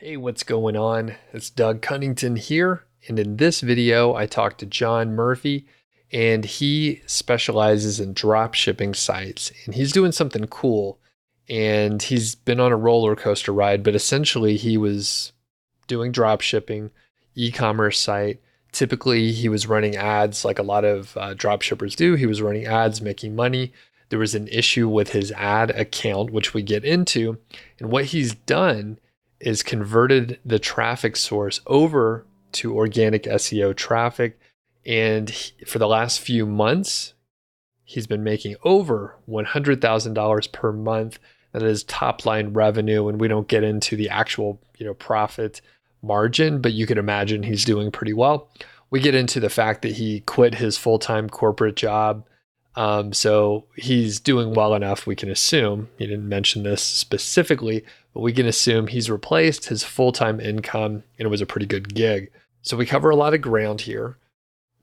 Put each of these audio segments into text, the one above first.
Hey, what's going on? It's Doug Cunnington here, and in this video, I talked to John Murphy, and he specializes in drop shipping sites, and he's doing something cool, and he's been on a roller coaster ride, but essentially he was doing drop shipping, e-commerce site. Typically, he was running ads like a lot of drop shippers do. He was running ads, making money. There was an issue with his ad account, which we get into, and what he's done is converted the traffic source over to organic SEO traffic. And for the last few months, he's been making over $100,000 per month. That is top line revenue. And we don't get into the actual, profit margin, but you can imagine he's doing pretty well. We get into the fact that he quit his full-time corporate job. So he's doing well enough, we can assume. He didn't mention this specifically, but we can assume he's replaced his full-time income and it was a pretty good gig. So we cover a lot of ground here.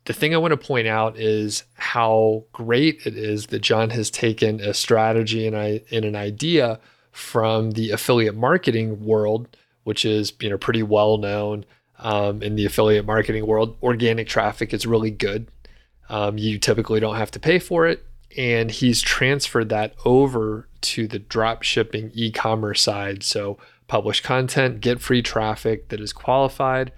The thing I want to point out is how great it is that John has taken a strategy and an idea from the affiliate marketing world, which is pretty well known in the affiliate marketing world. Organic traffic is really good. You typically don't have to pay for it. And he's transferred that over to the drop shipping e-commerce side. So publish content, get free traffic that is qualified,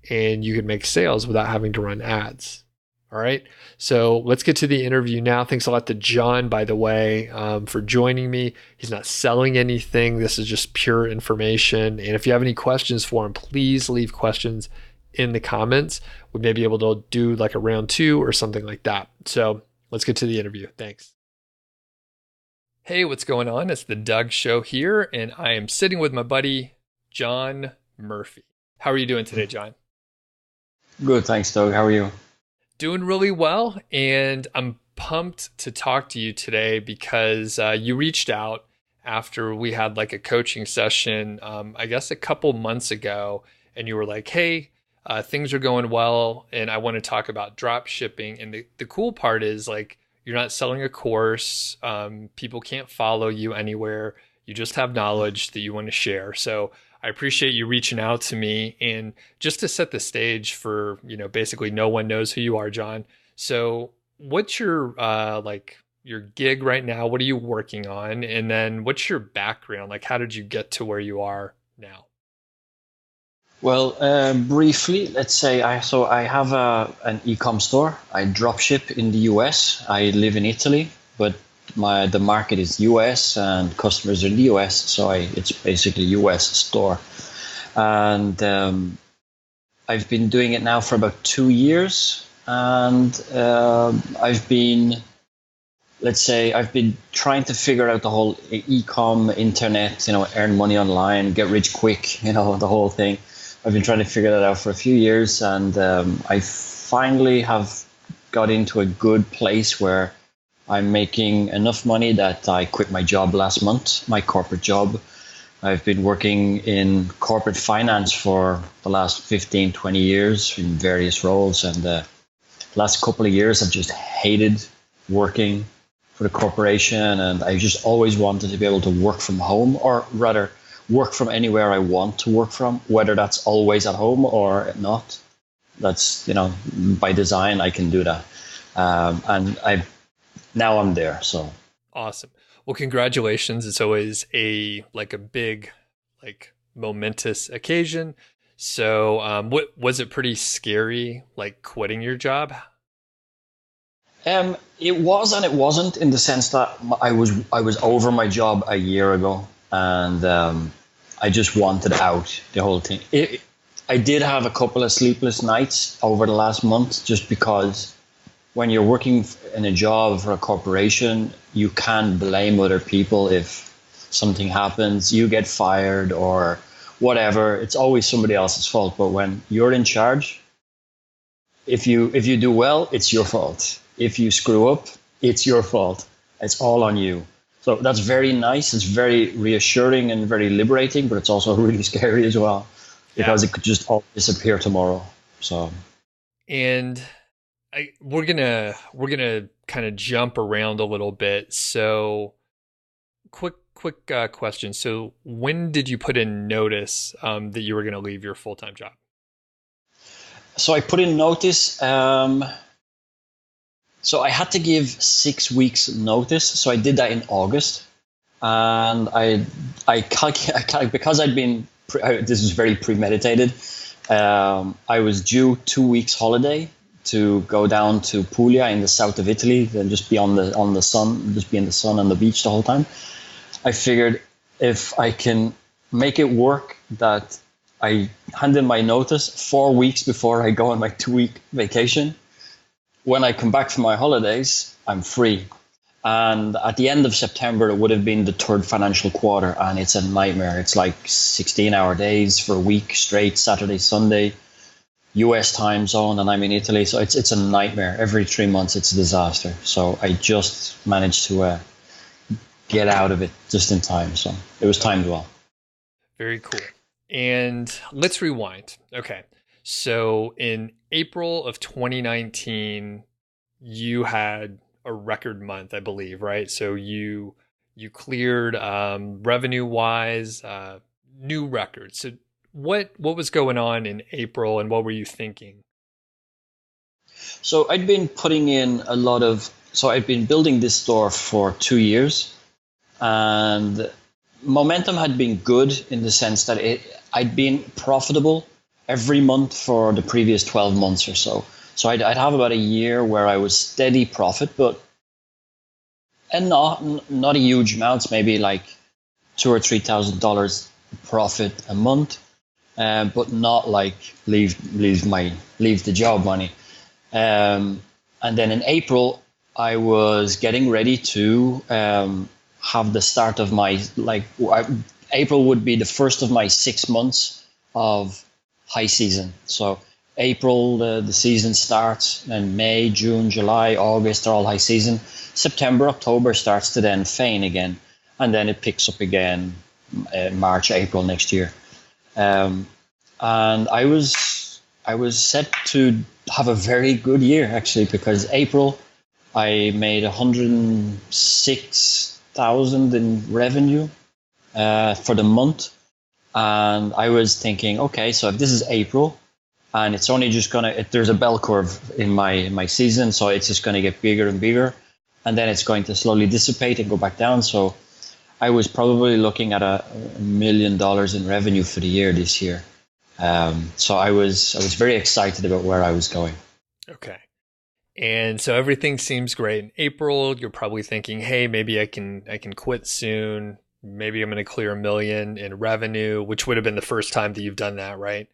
and you can make sales without having to run ads. All right. So let's get to the interview now. Thanks a lot to John, by the way, for joining me. He's not selling anything. This is just pure information. And if you have any questions for him, please leave questions in the comments. We may be able to do like a round two or something like that. So let's get to the interview. Thanks. Hey, what's going on? It's the Doug Show here, and I am sitting with my buddy, John Murphy. How are you doing today, John? Good, thanks, Doug. How are you? Doing really well, and I'm pumped to talk to you today because you reached out after we had like a coaching session, I guess a couple months ago, and you were like, hey, things are going well, and I want to talk about drop shipping. And the cool part is like, you're not selling a course. People can't follow you anywhere. You just have knowledge that you want to share. So I appreciate you reaching out to me. And just to set the stage for, basically no one knows who you are, John. So what's your your gig right now? What are you working on? And then what's your background? Like, how did you get to where you are now? Well, briefly, let's say I have an e-com store. I drop ship in the US. I live in Italy, but the market is US and customers are in the US, so it's basically US store. And I've been doing it now for about 2 years, and I've been trying to figure out the whole e-com, internet, earn money online, get rich quick, the whole thing. I've been trying to figure that out for a few years, and I finally have got into a good place where I'm making enough money that I quit my job last month, my corporate job. I've been working in corporate finance for the last 15, 20 years in various roles, and the last couple of years I've just hated working for the corporation, and I just always wanted to be able to work from home, or rather work from anywhere I want to work from, whether that's always at home or not. That's, by design, I can do that. And now I'm there. So Awesome. Well, congratulations. It's always a big, momentous occasion. So, what was it pretty scary, like quitting your job? it was and it wasn't, in the sense that I was over my job a year ago, and I just wanted out, the whole thing. I did have a couple of sleepless nights over the last month, just because when you're working in a job for a corporation, you can't blame other people if something happens, you get fired or whatever. It's always somebody else's fault. But when you're in charge, if you do well, it's your fault. If you screw up, it's your fault. It's all on you. So that's very nice. It's very reassuring and very liberating, but it's also really scary as well, because it could just all disappear tomorrow. So, and we're gonna kind of jump around a little bit. So, quick quick question. So when did you put in notice that you were going to leave your full-time job? So I put in notice. So I had to give 6 weeks notice. So I did that in August, and because I'd been this was very premeditated. I was due 2 weeks holiday to go down to Puglia in the south of Italy, then just be on the sun, just be in the sun on the beach the whole time. I figured if I can make it work that I hand in my notice 4 weeks before I go on my 2-week vacation. When I come back from my holidays, I'm free. And at the end of September, it would have been the third financial quarter, and it's a nightmare. It's like 16-hour days for a week straight, Saturday, Sunday, US time zone, and I'm in Italy. So it's a nightmare. Every 3 months, it's a disaster. So I just managed to get out of it just in time. So it was timed well. Very cool. And let's rewind. Okay. So in April of 2019, you had a record month, I believe, right? So you cleared revenue wise, new records. So what was going on in April, and what were you thinking? So I'd been putting in so I'd been building this store for 2 years, and momentum had been good in the sense that I'd been profitable every month for the previous 12 months or so. So I'd have about a year where I was steady profit, and not a huge amounts, maybe like $2,000 or $3,000 profit a month, but not like leave the job money. And then in April, I was getting ready to have the start of my April would be the first of my 6 months of high season. So April, the season starts, and May, June, July, August are all high season. September, October starts to then wane again, and then it picks up again March, April next year. And I was set to have a very good year actually, because April I made 106,000 in revenue for the month. And I was thinking, okay, so if this is April, and it's only just there's a bell curve in my season, so it's just gonna get bigger and bigger, and then it's going to slowly dissipate and go back down. So I was probably looking at $1 million in revenue for the year this year. So I was very excited about where I was going. Okay. And so everything seems great. In April, you're probably thinking, hey, maybe I can quit soon. Maybe I'm going to clear $1 million in revenue, which would have been the first time that you've done that, right?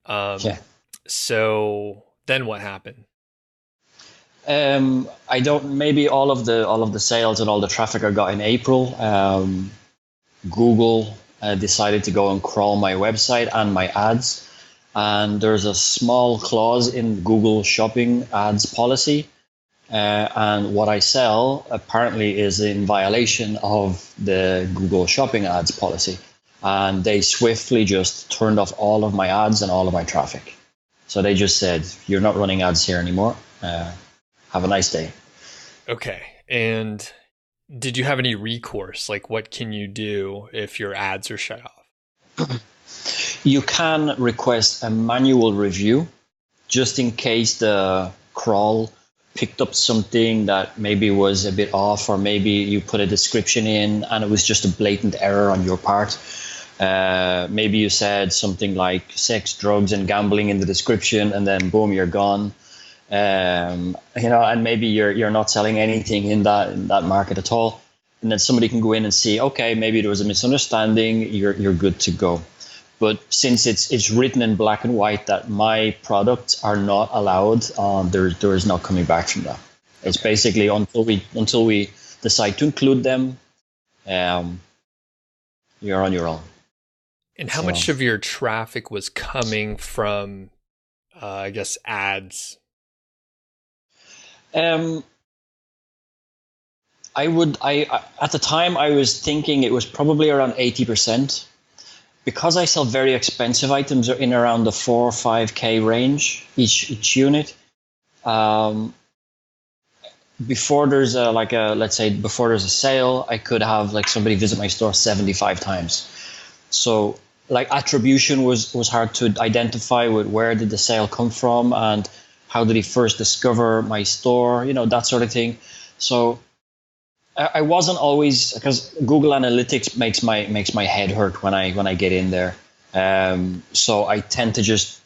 Yeah. So then what happened? Maybe all of the sales and all the traffic I got in April, Google decided to go and crawl my website and my ads. And there's a small clause in Google Shopping ads policy. And what I sell apparently is in violation of the Google Shopping ads policy. And they swiftly just turned off all of my ads and all of my traffic. So they just said, you're not running ads here anymore. Have a nice day. Okay. And did you have any recourse? Like, what can you do if your ads are shut off? You can request a manual review just in case the crawl picked up something that maybe was a bit off, or maybe you put a description in and it was just a blatant error on your part. Maybe you said something like sex, drugs, and gambling in the description, and then boom, you're gone. And maybe you're not selling anything in that market at all. And then somebody can go in and see, okay, maybe there was a misunderstanding. You're good to go. But since it's written in black and white that my products are not allowed, there is no coming back from that. It's basically until we decide to include them, you're on your own. And how much of your traffic was coming from, I guess, ads? At the time I was thinking it was probably around 80%. Because I sell very expensive items, are in around the 4 or 5K range each unit. before there's let's say before there's a sale, I could have like somebody visit my store 75 times. So like attribution was hard to identify with where did the sale come from and how did he first discover my store, that sort of thing. So I wasn't always, because Google Analytics makes my head hurt when I get in there. So I tend to just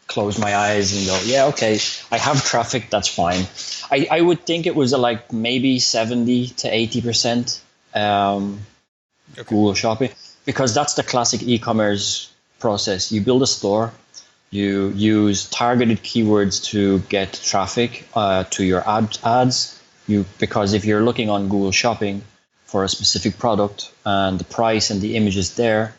close my eyes and go, yeah, okay, I have traffic, that's fine. I would think it was like maybe 70 to 80% Google Shopping, because that's the classic e-commerce process. You build a store, you use targeted keywords to get traffic to your ads. Because if you're looking on Google Shopping for a specific product and the price and the image is there,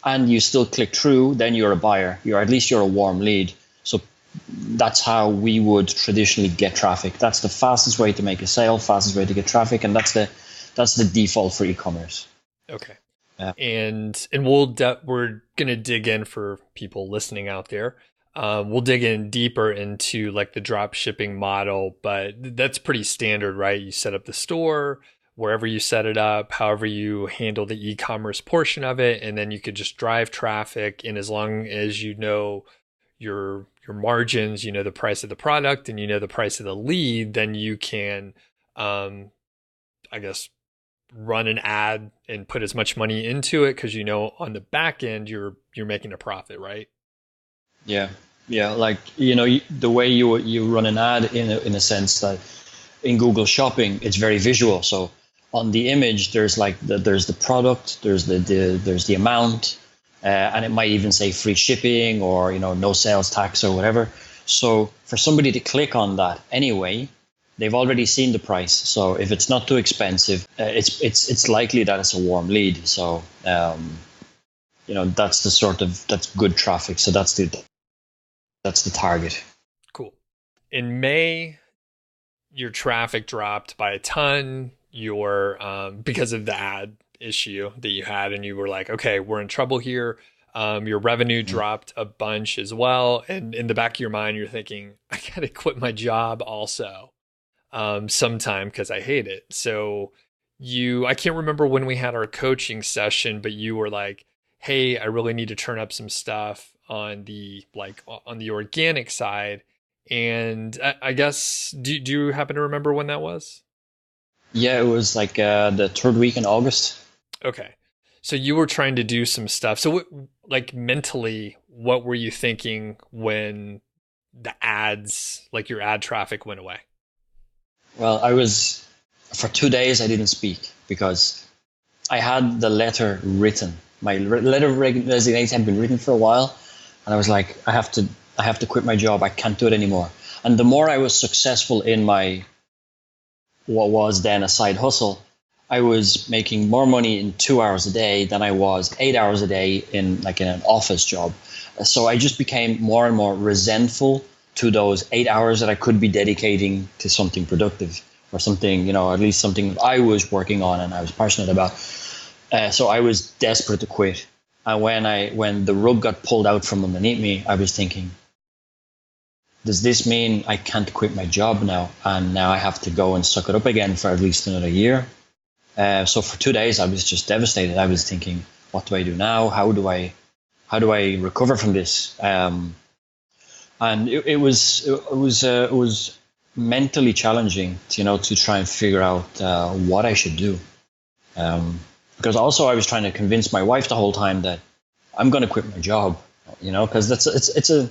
and you still click through, then you're a buyer. At least you're a warm lead. So that's how we would traditionally get traffic. That's the fastest way to make a sale, fastest way to get traffic, and that's the default for e-commerce. Okay. And we're gonna dig in for people listening out there. We'll dig in deeper into like the drop shipping model, but that's pretty standard, right? You set up the store, wherever you set it up, however you handle the e-commerce portion of it, and then you could just drive traffic. And as long as you know your margins, you know the price of the product, and you know the price of the lead, then you can, I guess, run an ad and put as much money into it because on the back end you're making a profit, right? Yeah, like the way you run an ad in a sense that in Google Shopping it's very visual. So on the image there's there's the product, there's the amount, and it might even say free shipping or no sales tax or whatever. So for somebody to click on that anyway, they've already seen the price. So if it's not too expensive, it's likely that it's a warm lead. So that's good traffic. So that's the target. Cool. In May, your traffic dropped by a ton. Because of the ad issue that you had, and you were like, okay, we're in trouble here. Your revenue dropped a bunch as well. And in the back of your mind, you're thinking, I gotta quit my job also sometime because I hate it. So I can't remember when we had our coaching session, but you were like, hey, I really need to turn up some stuff on the organic side. And I guess, do you happen to remember when that was? Yeah, it was like the third week in August. Okay. So you were trying to do some stuff. So like mentally, what were you thinking when the ads, like your ad traffic went away? Well, for 2 days, I didn't speak because I had the letter written. My letter of resignation had been written for a while. And I was like, I have to quit my job. I can't do it anymore. And the more I was successful in what was then a side hustle, I was making more money in 2 hours a day than I was 8 hours a day in an office job. So I just became more and more resentful to those 8 hours that I could be dedicating to something productive or something, at least something that I was working on and I was passionate about. So I was desperate to quit. And when the rug got pulled out from underneath me, I was thinking, does this mean I can't quit my job now? And now I have to go and suck it up again for at least another year? So for 2 days, I was just devastated. I was thinking, what do I do now? How do I recover from this? And it was mentally challenging, to try and figure out what I should do. Because also I was trying to convince my wife the whole time that I'm going to quit my job, because it's a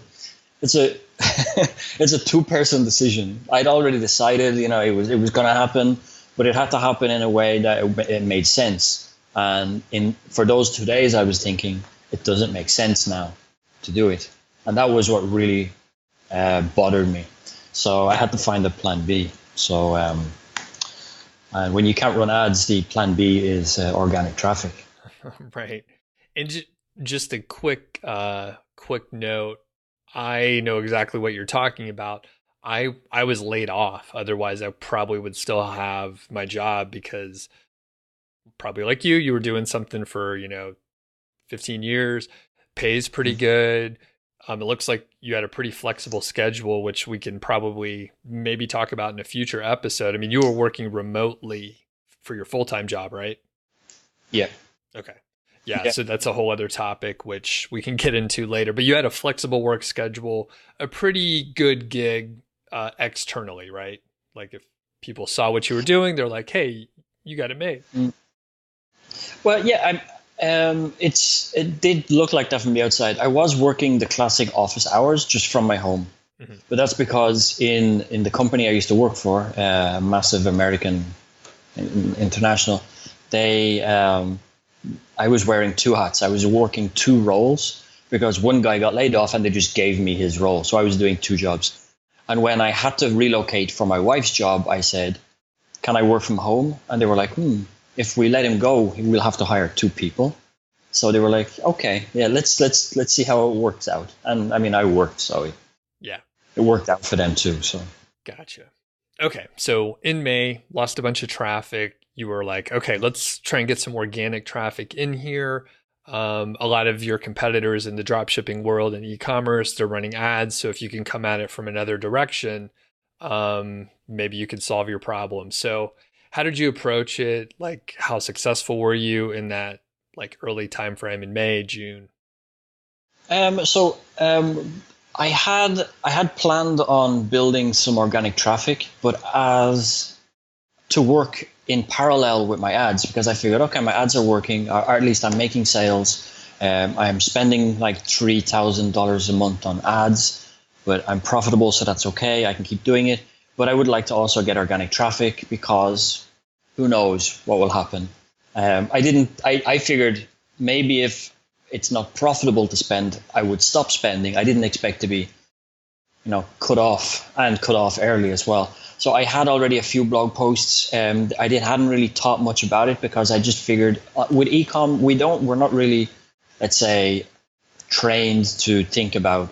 it's a two-person decision. I'd already decided, it was going to happen, but it had to happen in a way that it made sense. And for those 2 days, I was thinking it doesn't make sense now to do it, and that was what really bothered me. So I had to find a plan B. So and when you can't run ads, the plan B is organic traffic. Right. And just a quick note. I know exactly what you're talking about. I was laid off. Otherwise, I probably would still have my job because probably like you were doing something for, 15 years, pays pretty good. It looks like you had a pretty flexible schedule, which we can probably maybe talk about in a future episode. I mean, you were working remotely for your full-time job, right? Yeah. Okay. Yeah, Yeah. so that's a whole other topic, which we can get into later. But you had a flexible work schedule, a pretty good gig externally, right? Like if people saw what you were doing, they're like, "Hey, you got it made." Mm. Well, yeah, it did look like that from the outside. I was working the classic office hours just from my home, Hmm. but that's because in the company I used to work for, massive American international, they I was wearing two hats. I was working two roles because one guy got laid off and they just gave me his role, so I was doing two jobs. And when I had to relocate for my wife's job, I said, "Can I work from home?" And they were like, if we let him go, we'll have to hire two people. So they were like, "Okay, yeah, let's see how it works out." And I mean, I worked, so Yeah, it worked out for them too. So gotcha. Okay, so in May, lost a bunch of traffic. You were like, okay, let's try and get some organic traffic in here. A lot of your competitors in the dropshipping world and e-commerce, they're running ads. So if you can come at it from another direction, maybe you could solve your problem. So how did you approach it? Like, how successful were you in that like early time frame in May, June? I had planned on building some organic traffic, but as to work in parallel with my ads, because I figured, okay, my ads are working, or at least I'm making sales. I'm spending like $3,000 a month on ads, but I'm profitable, so that's okay. I can keep doing it. But I would like to also get organic traffic because who knows what will happen. I figured maybe if it's not profitable to spend, I would stop spending. I didn't expect to be, cut off early as well. So I had already a few blog posts. Hadn't really taught much about it because I just figured with ecom we're not really, let's say, trained to think about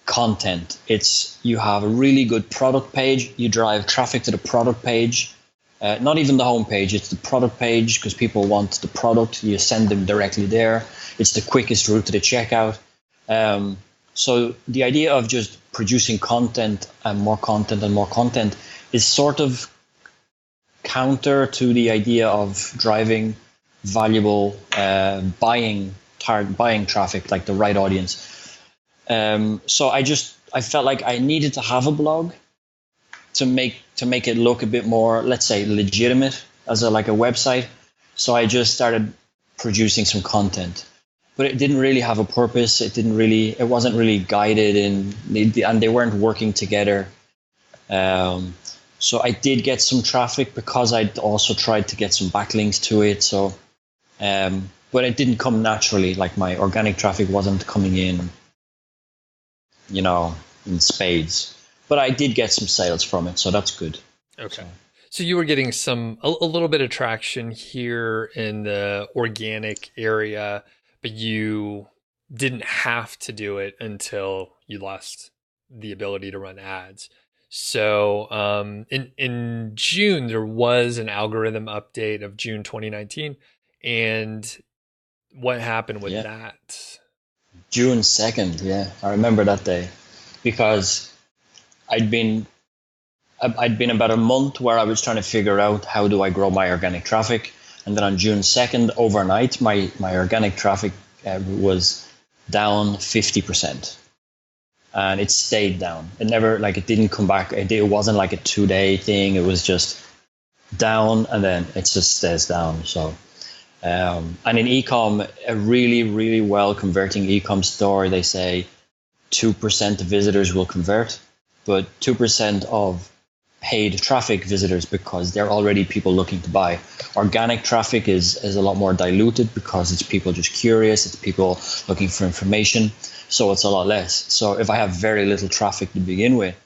content. It's you have a really good product page, you drive traffic to the product page, not even the home page. It's the product page because people want the product. You send them directly there. It's the quickest route to the checkout. So the idea of just producing content and more content and more content is sort of counter to the idea of driving valuable buying traffic, like the right audience. So I felt like I needed to have a blog to make it look a bit more, let's say, legitimate as a website. So I just started producing some content, but it didn't really have a purpose. It wasn't really guided and they weren't working together. So I did get some traffic because I'd also tried to get some backlinks to it. So, but it didn't come naturally. Like my organic traffic wasn't coming in, in spades. But I did get some sales from it, so that's good. Okay. So you were getting a little bit of traction here in the organic area, but you didn't have to do it until you lost the ability to run ads. So in June, there was an algorithm update of June 2019. And what happened with Yeah, that? June 2nd. Yeah, I remember that day because I'd been about a month where I was trying to figure out how do I grow my organic traffic. And then on June 2nd, overnight, my organic traffic was down 50%. And it stayed down. It never, it didn't come back. It wasn't like a 2-day thing. It was just down and then it just stays down. So, and in ecom, a really, really well converting ecom store, they say 2% of visitors will convert, but 2% of paid traffic visitors because they're already people looking to buy. Organic traffic is a lot more diluted because it's people just curious, it's people looking for information, so it's a lot less. So if I have very little traffic to begin with,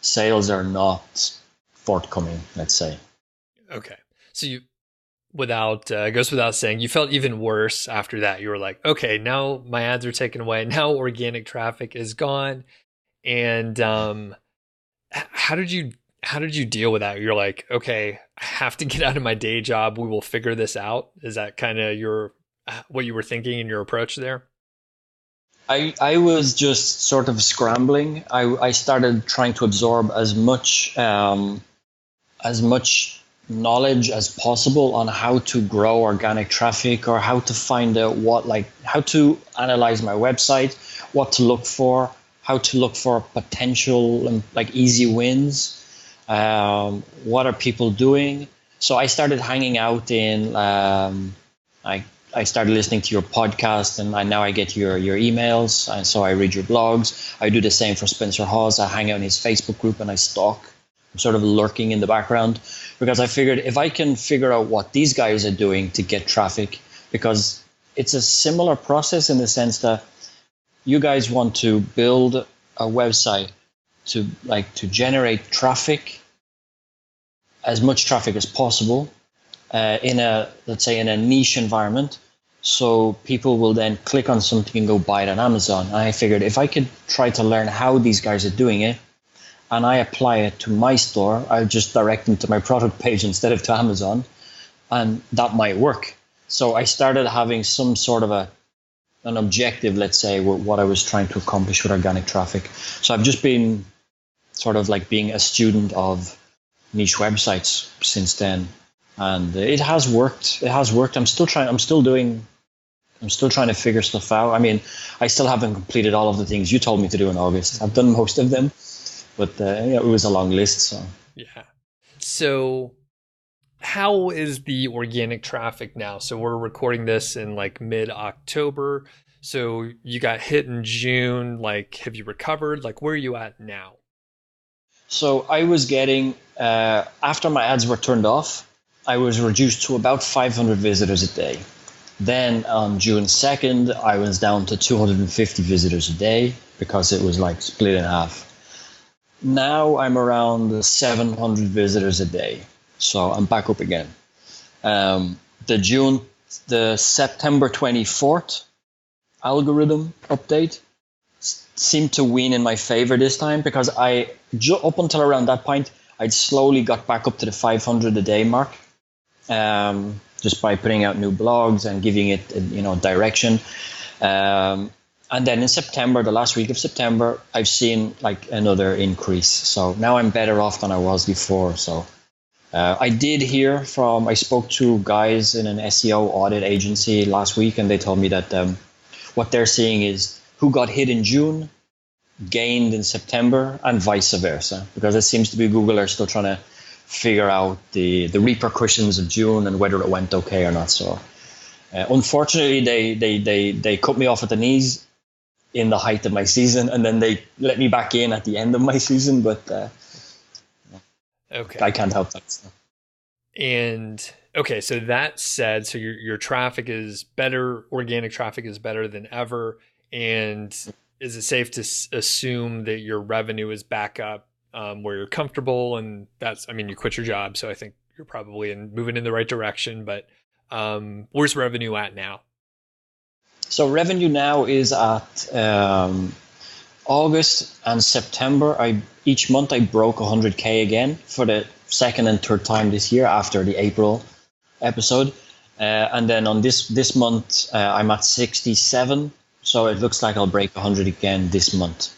sales are not forthcoming, let's say. Okay. So it goes without saying, you felt even worse after that. You were like, okay, now my ads are taken away. Now organic traffic is gone. And how did you deal with that? You're like, okay, I have to get out of my day job. We will figure this out. Is that kind of what you were thinking in your approach there? I was just sort of scrambling. I started trying to absorb as much knowledge as possible on how to grow organic traffic, or how to find out how to analyze my website, what to look for, how to look for potential and like easy wins. What are people doing? So I started hanging out in I started listening to your podcast, and now I get your emails, and so I read your blogs. I do the same for Spencer Hawes. I hang out in his Facebook group and I stalk. I'm sort of lurking in the background because I figured if I can figure out what these guys are doing to get traffic, because it's a similar process in the sense that you guys want to build a website to generate traffic, as much traffic as possible, in a, let's say, in a niche environment, so people will then click on something and go buy it on Amazon. And I figured if I could try to learn how these guys are doing it, and I apply it to my store, I'll just direct them to my product page instead of to Amazon, and that might work. So I started having some sort of an objective, let's say, with what I was trying to accomplish with organic traffic. So I've just been sort of like being a student of niche websites since then, and it has worked. It has worked. I'm still trying to figure stuff out. I mean, I still haven't completed all of the things you told me to do in August. I've done most of them, but it was a long list. So Yeah. So how is the organic traffic now? So we're recording this in like mid-October. So you got hit in June. Like, have you recovered? Like, where are you at now? So I was getting, after my ads were turned off, I was reduced to about 500 visitors a day. Then on June 2nd, I was down to 250 visitors a day because it was like split in half. Now I'm around 700 visitors a day. So I'm back up again. The September 24th algorithm update seemed to win in my favor this time, because up until around that point, I'd slowly got back up to the 500 a day mark, just by putting out new blogs and giving it, direction. And then in September, the last week of September, I've seen like another increase. So now I'm better off than I was before. So I spoke to guys in an SEO audit agency last week, and they told me that what they're seeing is who got hit in June gained in September, and vice versa, because it seems to be Google are still trying to figure out the repercussions of June and whether it went okay or not. So unfortunately, they cut me off at the knees in the height of my season, and then they let me back in at the end of my season. But Okay. I can't help that. So. And okay, so that said, so your traffic is better, organic traffic is better than ever. And is it safe to assume that your revenue is back up, where you're comfortable? And that's, I mean, you quit your job, so I think you're probably moving in the right direction. But where's revenue at now? So revenue now is at August and September. Each month I broke 100K again for the second and third time this year after the April episode. And then on this month, I'm at 67. So it looks like I'll break 100 again this month,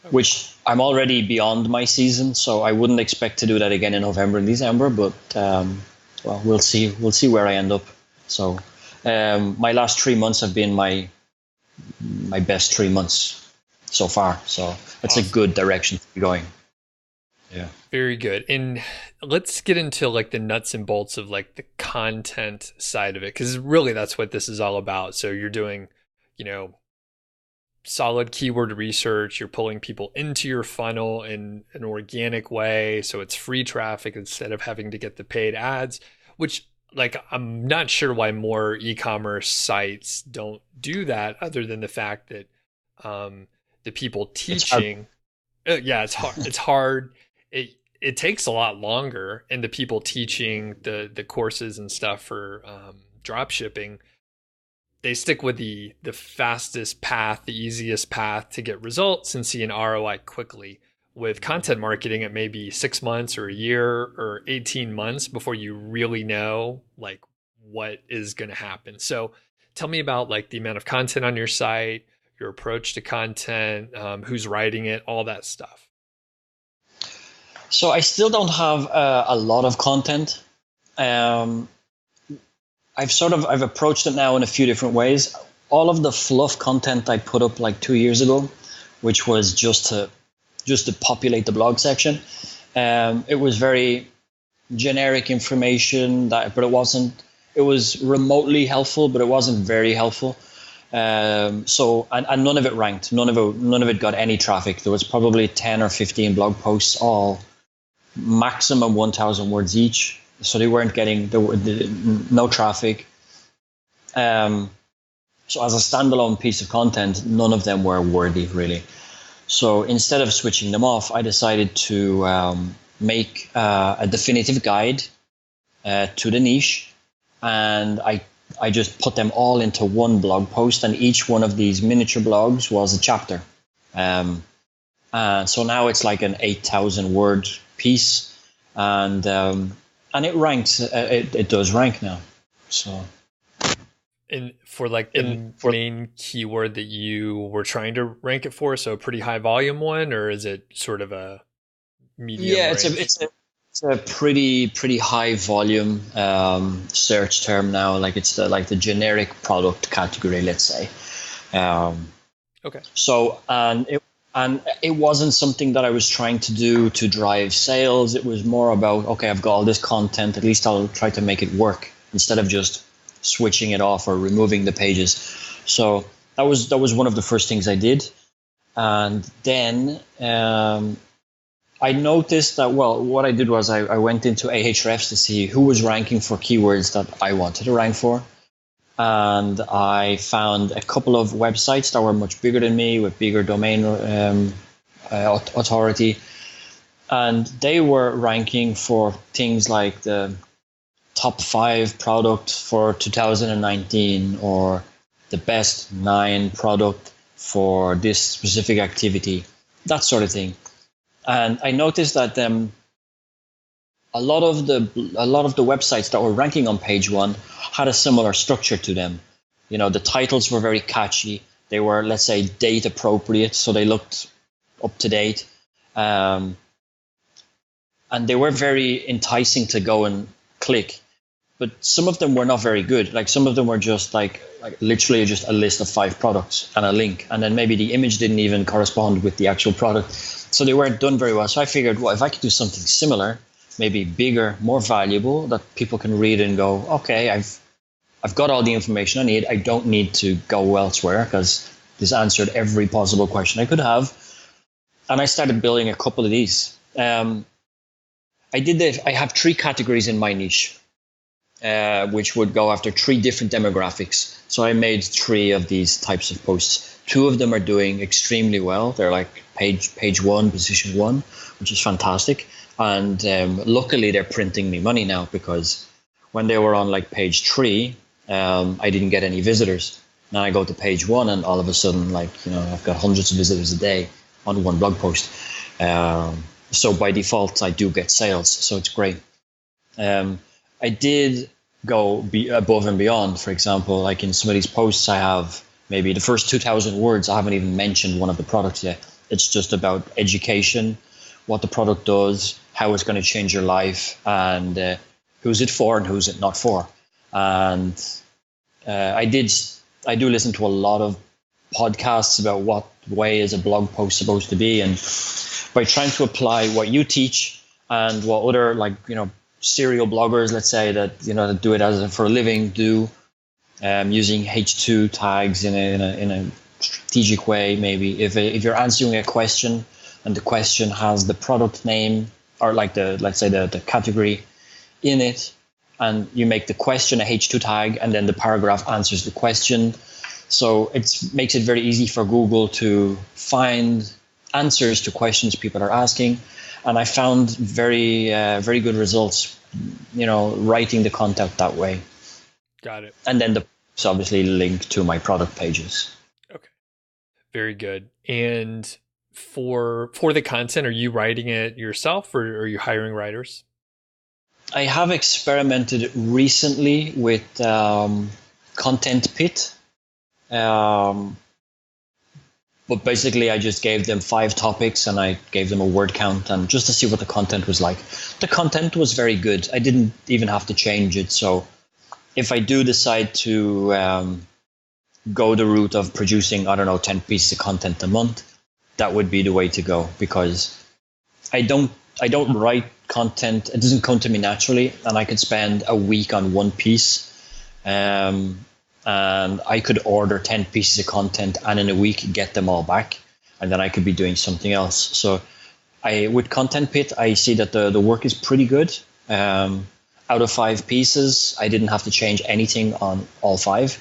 which I'm already beyond my season. So I wouldn't expect to do that again in November and December. But well, we'll see. We'll see where I end up. So my last 3 months have been my best 3 months so far. So it's awesome. A good direction to be going. Yeah. Very good. And let's get into like the nuts and bolts of like the content side of it, because really that's what this is all about. So you're doing, solid keyword research. You're pulling people into your funnel in an organic way. So it's free traffic instead of having to get the paid ads, which like, I'm not sure why more e-commerce sites don't do that, other than the fact that the people teaching, it's hard. It's hard. It takes a lot longer, and the people teaching the courses and stuff for drop shipping, they stick with the fastest path, the easiest path to get results and see an ROI quickly. With content marketing, it may be 6 months or a year or 18 months before you really know like what is going to happen. So Tell me about like the amount of content on your site, your approach to content, who's writing it, all that stuff. So I still don't have a lot of content. Um, I've approached it now in a few different ways. All of the fluff content I put up like 2 years ago, which was just to populate the blog section. It was very generic information but it was remotely helpful, but it wasn't very helpful. And none of it ranked. None of it got any traffic. There was probably 10 or 15 blog posts, all maximum 1,000 words each. So they weren't getting no traffic. So as a standalone piece of content, none of them were worthy, really. So instead of switching them off, I decided to make a definitive guide to the niche, and I just put them all into one blog post, and each one of these miniature blogs was a chapter. So now it's like an 8,000 word piece, and it ranks. It does rank now. So. And for like the main keyword that you were trying to rank it for, so a pretty high volume one, or is it sort of a medium? Yeah, range? it's a pretty high volume search term now. Like it's the generic product category, let's say. Okay. So and it wasn't something that I was trying to do to drive sales. It was more about, okay, I've got all this content. At least I'll try to make it work instead of just switching it off or removing the pages. So that was one of the first things I did. And then I noticed that, what I did was I went into Ahrefs to see who was ranking for keywords that I wanted to rank for. And I found a couple of websites that were much bigger than me with bigger domain authority. And they were ranking for things like the top 5 product for 2019 or the best 9 product for this specific activity, that sort of thing. And I noticed that a lot of the websites that were ranking on page 1 had a similar structure to them. You know, the titles were very catchy. They were, let's say, date appropriate, so they looked up to date. And they were very enticing to go and click. But some of them were not very good. Like some of them were just like literally just a list of 5 products and a link. And then maybe the image didn't even correspond with the actual product. So they weren't done very well. So I figured, well, if I could do something similar, maybe bigger, more valuable, that people can read and go, okay, I've got all the information I need. I don't need to go elsewhere because this answered every possible question I could have. And I started building a couple of these. I have 3 categories in my niche. Which would go after 3 different demographics. So I made 3 of these types of posts. 2 of them are doing extremely well. They're like page 1, position 1, which is fantastic. And luckily they're printing me money now, because when they were on like page 3, I didn't get any visitors. Now I go to page 1 and all of a sudden, like, you know, I've got hundreds of visitors a day on one blog post. So by default, I do get sales. So it's great. I did go above and beyond. For example, like in some of these posts, I have maybe the first 2,000 words. I haven't even mentioned one of the products yet. It's just about education, what the product does, how it's going to change your life, and who's it for and who's it not for. And I do listen to a lot of podcasts about what way is a blog post supposed to be, and by trying to apply what you teach and what other, like, you know, serial bloggers, let's say, that, you know, that do it for a living, do using H2 tags in a strategic way. Maybe if you're answering a question and the question has the product name or like let's say the category in it, and you make the question a H2 tag and then the paragraph answers the question, so it makes it very easy for Google to find answers to questions people are asking. And I found very good results, you know, writing the content that way. Got it. And then it's obviously linked to my product pages. Okay. Very good. And for the content, are you writing it yourself, or are you hiring writers? I have experimented recently with content pit. But basically, I just gave them 5 topics and I gave them a word count, and just to see what the content was like. The content was very good. I didn't even have to change it. So if I do decide to go the route of producing, 10 pieces of content a month, that would be the way to go, because I don't write content. It doesn't come to me naturally, and I could spend a week on one piece. And I could order 10 pieces of content and in a week get them all back, and then I could be doing something else. So with Content Pit, I see that the work is pretty good. Out of 5 pieces, I didn't have to change anything on all 5.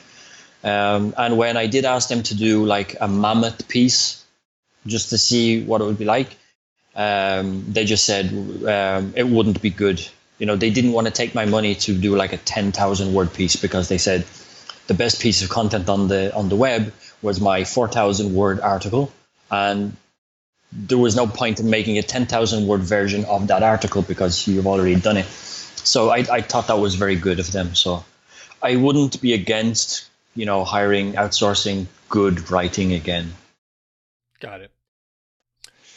And when I did ask them to do like a mammoth piece, just to see what it would be like, they just said it wouldn't be good. They didn't want to take my money to do like a 10,000 word piece, because they said the best piece of content on the web was my 4,000 word article, and there was no point in making a 10,000 word version of that article because you've already done it. So I thought that was very good of them. So I wouldn't be against hiring, outsourcing good writing again. Got it.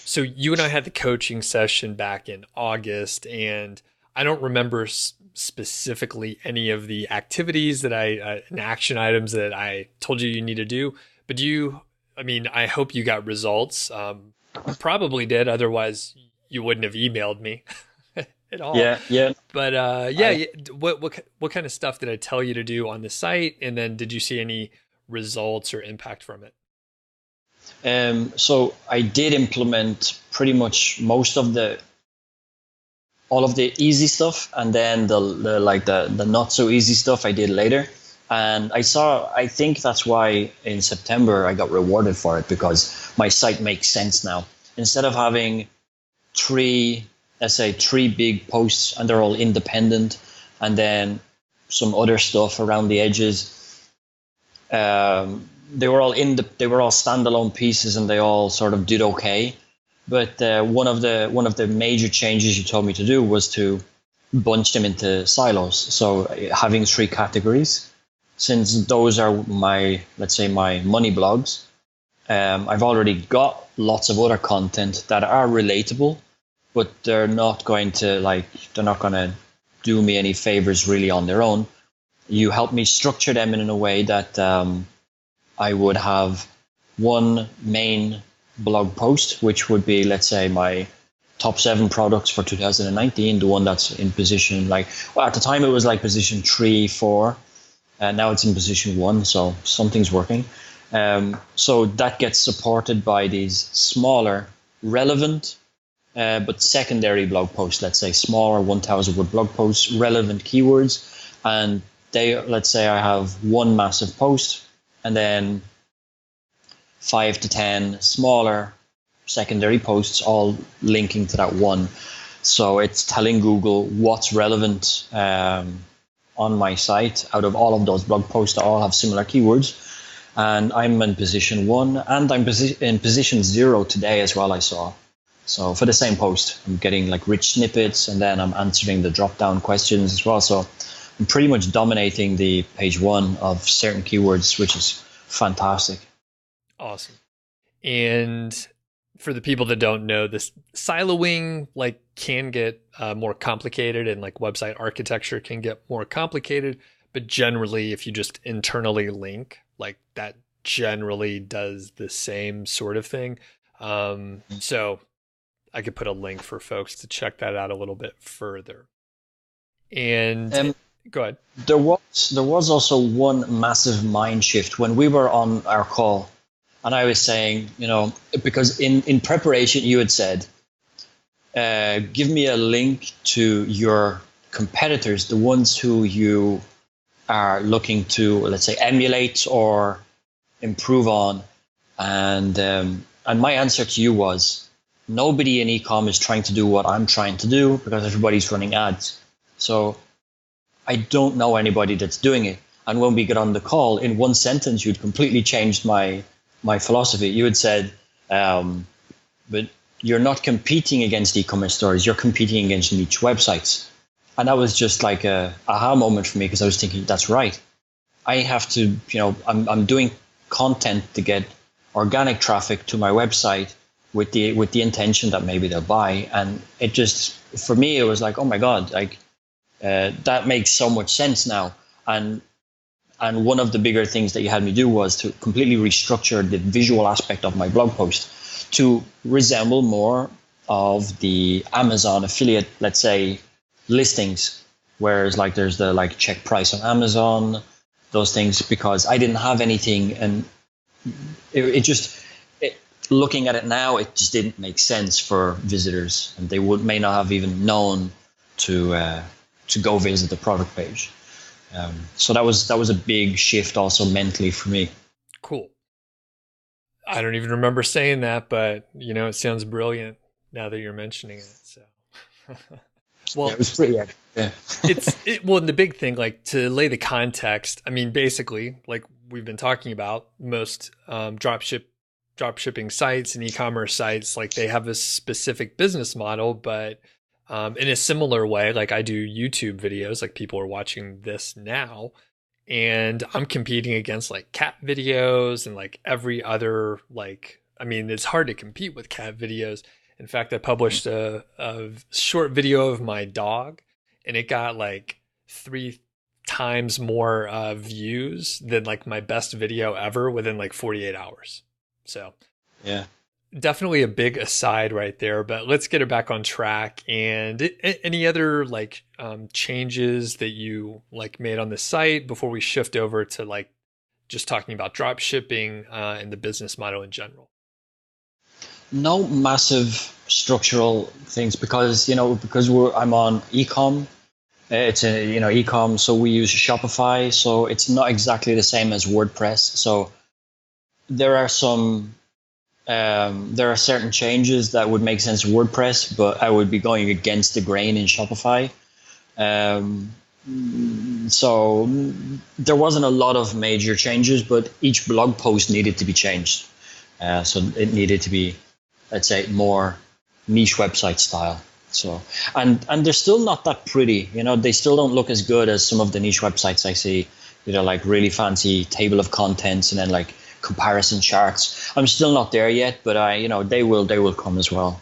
So you and I had the coaching session back in August, and I don't remember specifically any of the activities that and action items that I told you need to do. But I hope you got results. Probably did. Otherwise, you wouldn't have emailed me at all. Yeah. But what kind of stuff did I tell you to do on the site? And then did you see any results or impact from it? So I did implement pretty much all of the easy stuff, and then the not so easy stuff I did later. And I think that's why in September I got rewarded for it, because my site makes sense now. Instead of having 3 big posts and they're all independent, and then some other stuff around the edges, they were all standalone pieces and they all sort of did okay. But one of the major changes you told me to do was to bunch them into silos. So having 3 categories, since those are my money blogs, I've already got lots of other content that are relatable, but they're not going to do me any favors really on their own. You help me structure them in a way that I would have one main blog post, which would be, let's say, my top 7 products for 2019, the one that's in position, at the time it was like position 3, 4, and now it's in position 1, so something's working. So that gets supported by these smaller, relevant, but secondary blog posts, let's say smaller 1,000 word blog posts, relevant keywords, and let's say I have one massive post, and then 5 to 10 smaller secondary posts, all linking to that one. So it's telling Google what's relevant on my site out of all of those blog posts that all have similar keywords. And I'm in position 1, and I'm in position 0 today as well, I saw. So for the same post, I'm getting rich snippets, and then I'm answering the drop-down questions as well. So I'm pretty much dominating the page 1 of certain keywords, which is fantastic. Awesome. And for the people that don't know, this siloing can get more complicated, and website architecture can get more complicated. But generally, if you just internally link, that generally does the same sort of thing. So I could put a link for folks to check that out a little bit further. And go ahead. There was also one massive mind shift when we were on our call. And I was saying, because in preparation, you had said, give me a link to your competitors, the ones who you are looking to, let's say, emulate or improve on. And my answer to you was, nobody in e-com is trying to do what I'm trying to do, because everybody's running ads. So I don't know anybody that's doing it. And when we got on the call, in one sentence, you'd completely changed my philosophy. You had said, but you're not competing against e-commerce stores, you're competing against niche websites. And that was just like a aha moment for me, because I was thinking, that's right. I have to, I'm doing content to get organic traffic to my website with the intention that maybe they'll buy. And it just, for me, it was like, oh my God, like that makes so much sense now. And one of the bigger things that you had me do was to completely restructure the visual aspect of my blog post to resemble more of the Amazon affiliate, let's say, listings. Whereas like there's the like check price on Amazon, those things, because I didn't have anything, and looking at it now, it just didn't make sense for visitors, and they may not have even known to go visit the product page. So that was a big shift also mentally for me. Cool. I don't even remember saying that, but it sounds brilliant now that you're mentioning it. So, well, yeah, it was pretty. Yeah. Well, and the big thing, like to lay the context. I mean, basically, like we've been talking about, most dropshipping sites and e-commerce sites, like they have a specific business model, but in a similar way, like I do YouTube videos, like people are watching this now, and I'm competing against like cat videos and like every other, like, I mean, it's hard to compete with cat videos. In fact, I published a short video of my dog, and it got like 3 times more views than like my best video ever within like 48 hours. So yeah. Definitely a big aside right there, but let's get it back on track. And any other like changes that you like made on the site before we shift over to like just talking about drop shipping and the business model in general? No massive structural things, because I'm on ecom. It's ecom, so we use Shopify, so it's not exactly the same as WordPress. So there are certain changes that would make sense in WordPress, but I would be going against the grain in Shopify. So there wasn't a lot of major changes, but each blog post needed to be changed. So it needed to be, let's say, more niche website style. So and they're still not that pretty. They still don't look as good as some of the niche websites I see. Like really fancy table of contents and then like comparison charts. I'm still not there yet, but they will come as well,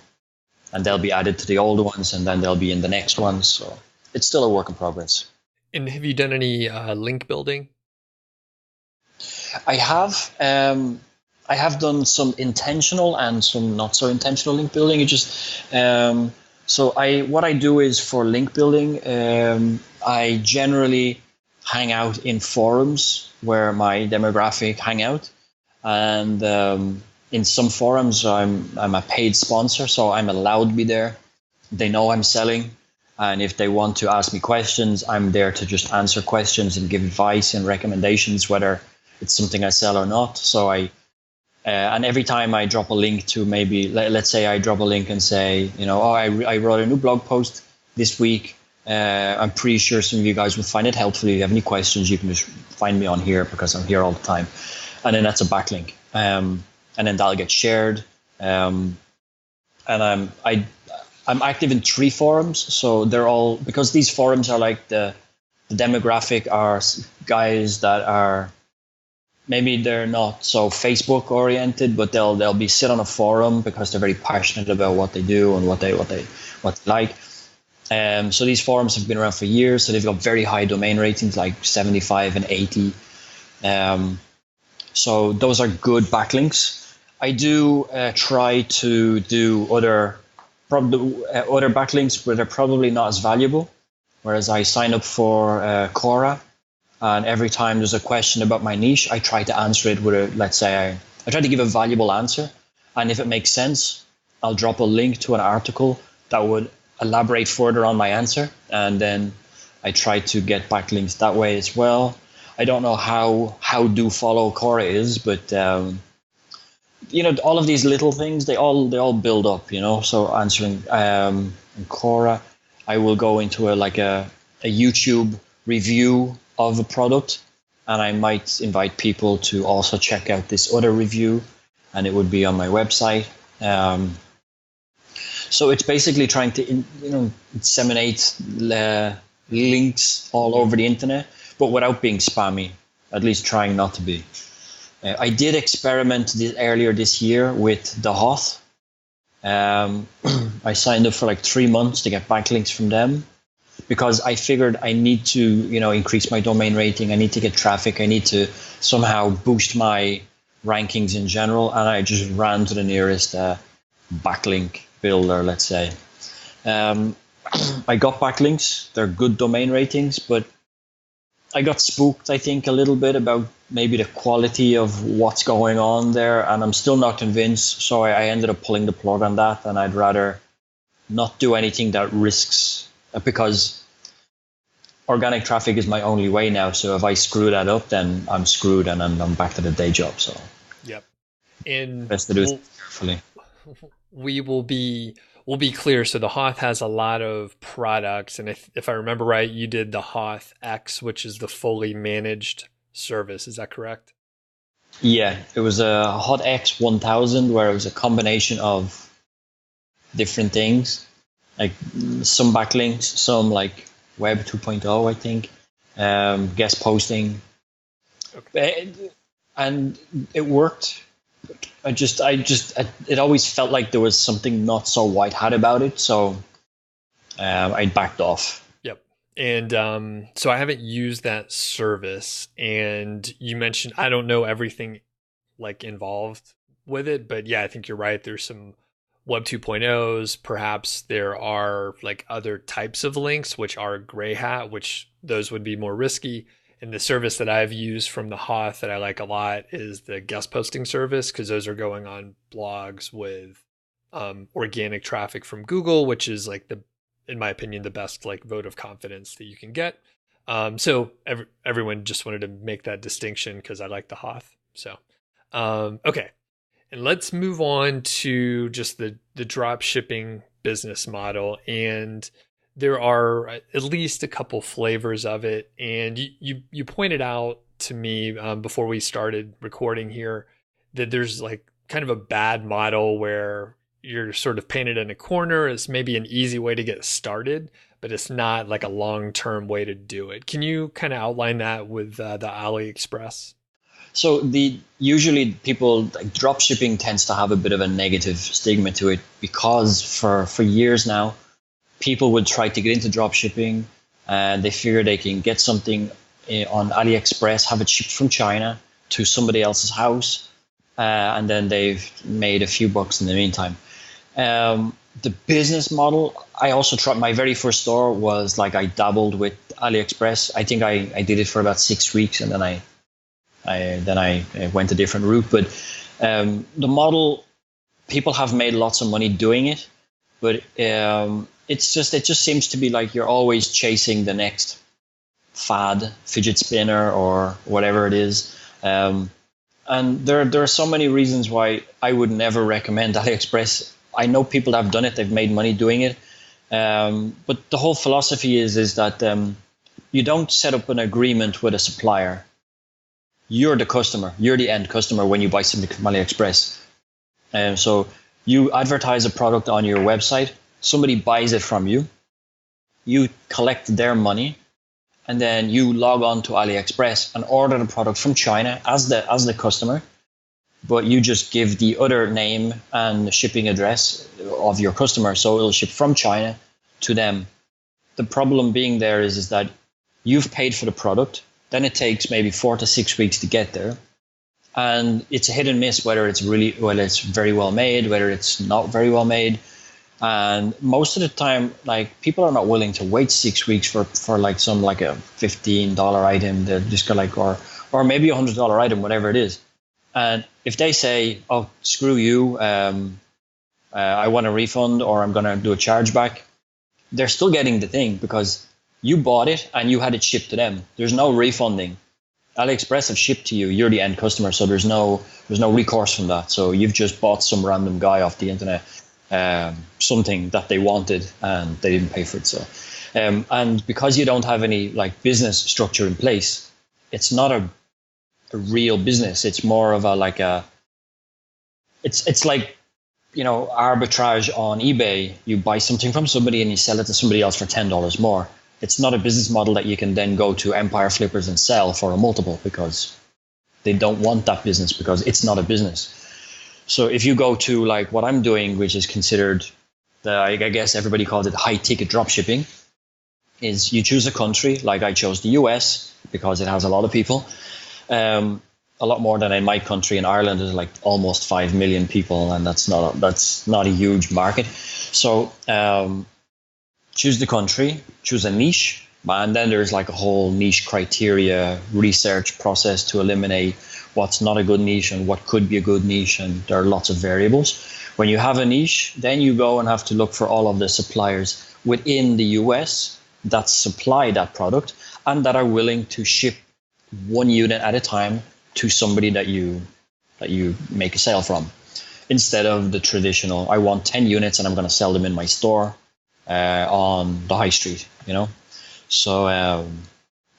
and they'll be added to the old ones, and then they'll be in the next ones. So it's still a work in progress. And have you done any link building? I have done some intentional and some not so intentional link building. It just what I do is, for link building, I generally hang out in forums where my demographic hang out. And in some forums, I'm a paid sponsor, so I'm allowed to be there. They know I'm selling, and if they want to ask me questions, I'm there to just answer questions and give advice and recommendations, whether it's something I sell or not. So and every time I drop a link to, maybe let's say I drop a link and say, I wrote a new blog post this week. I'm pretty sure some of you guys will find it helpful. If you have any questions, you can just find me on here, because I'm here all the time. And then that's a backlink, and then that'll get shared. And I'm active in 3 forums, so they're all, because these forums are like the demographic are guys that are, maybe they're not so Facebook oriented, but they'll be sit on a forum because they're very passionate about what they do and what they like. So these forums have been around for years, so they've got very high domain ratings, like 75 and 80. So those are good backlinks. I do try to do other backlinks, but they're probably not as valuable. Whereas I sign up for Quora, and every time there's a question about my niche, I try to answer it with let's say I try to give a valuable answer. And if it makes sense, I'll drop a link to an article that would elaborate further on my answer. And then I try to get backlinks that way as well. I don't know how do follow Quora is, but all of these little things, they all build up, So answering in Quora, I will go into a YouTube review of a product, and I might invite people to also check out this other review, and it would be on my website. So it's basically trying to disseminate links all over the internet, but without being spammy. at least trying not to be. I did experiment earlier this year with the Hoth. I signed up for like 3 months to get backlinks from them because I figured I need to, increase my domain rating. I need to get traffic. I need to somehow boost my rankings in general. And I just ran to the nearest backlink builder, let's say. I got backlinks. They're good domain ratings, but I got spooked, I think, a little bit about maybe the quality of what's going on there, and I'm still not convinced. So I ended up pulling the plug on that, and I'd rather not do anything that risks, because organic traffic is my only way now. So if I screw that up, then I'm screwed, and I'm back to the day job. So yep, and best to do it carefully. We'll be clear. So the Hoth has a lot of products, and if I remember right, you did the Hoth X, which is the fully managed service. Is that correct? Yeah, it was a Hoth X 1000, where it was a combination of different things, like some backlinks, some like Web 2.0, I think, guest posting, and it worked. It always felt like there was something not so white hat about it, so I backed off. Yep. And so I haven't used that service, and you mentioned I don't know everything like involved with it, but yeah, I think you're right. There's some Web 2.0s. Perhaps there are like other types of links which are gray hat, which those would be more risky. And the service that I've used from the Hoth that I like a lot is the guest posting service, because those are going on blogs with organic traffic from Google, which is like in my opinion, the best like vote of confidence that you can get. So everyone just wanted to make that distinction because I like the Hoth. So, okay. And let's move on to just the drop shipping business model. And there are at least a couple flavors of it. And you pointed out to me before we started recording here that there's like kind of a bad model where you're sort of painted in a corner. It's maybe an easy way to get started, but it's not like a long-term way to do it. Can you kind of outline that with the AliExpress? So usually people, like, drop shipping tends to have a bit of a negative stigma to it, because for years now, people would try to get into drop shipping and they figure they can get something on AliExpress, have it shipped from China to somebody else's house, and then they've made a few bucks in the meantime. The business model, I also tried. My very first store was like, I dabbled with AliExpress. I think I did it for about 6 weeks, and then I went a different route. But the model, people have made lots of money doing it, but it just seems to be like you're always chasing the next fad, fidget spinner or whatever it is. And there are so many reasons why I would never recommend AliExpress. I know people that have done it, they've made money doing it. But the whole philosophy is that you don't set up an agreement with a supplier. You're the customer, you're the end customer when you buy something from AliExpress. So you advertise a product on your website, somebody buys it from you, you collect their money, and then you log on to AliExpress and order the product from China as the customer, but you just give the other name and shipping address of your customer, so it'll ship from China to them. The problem being there is that you've paid for the product, then it takes maybe 4 to 6 weeks to get there, and it's a hit and miss whether it's very well made, whether it's not very well made. And most of the time, like, people are not willing to wait 6 weeks for like some like a $15 item. They're just go like, or maybe $100 item, whatever it is. And if they say, "Oh, screw you, I want a refund, or I'm gonna do a chargeback," they're still getting the thing because you bought it and you had it shipped to them. There's no refunding. AliExpress have shipped to you. You're the end customer, so there's no recourse from that. So you've just bought some random guy off the internet something that they wanted and they didn't pay for it. So, and because you don't have any like business structure in place, it's not a real business. It's more of it's like, arbitrage on eBay. You buy something from somebody and you sell it to somebody else for $10 more. it's not a business model that you can then go to Empire Flippers and sell for a multiple, because they don't want that business, because it's not a business. So if you go to like what I'm doing, which is considered, I guess everybody calls it high ticket dropshipping, is you choose a country. Like I chose the US because it has a lot of people, a lot more than in my country. In Ireland, there's like almost 5 million people, and that's not a huge market. So choose the country, choose a niche, and then there's like a whole niche criteria research process to eliminate what's not a good niche and what could be a good niche, and there are lots of variables. When you have a niche, then you go and have to look for all of the suppliers within the US that supply that product and that are willing to ship 1 unit at a time to somebody that you make a sale from, instead of the traditional, I want 10 units and I'm going to sell them in my store on the high street, you know. So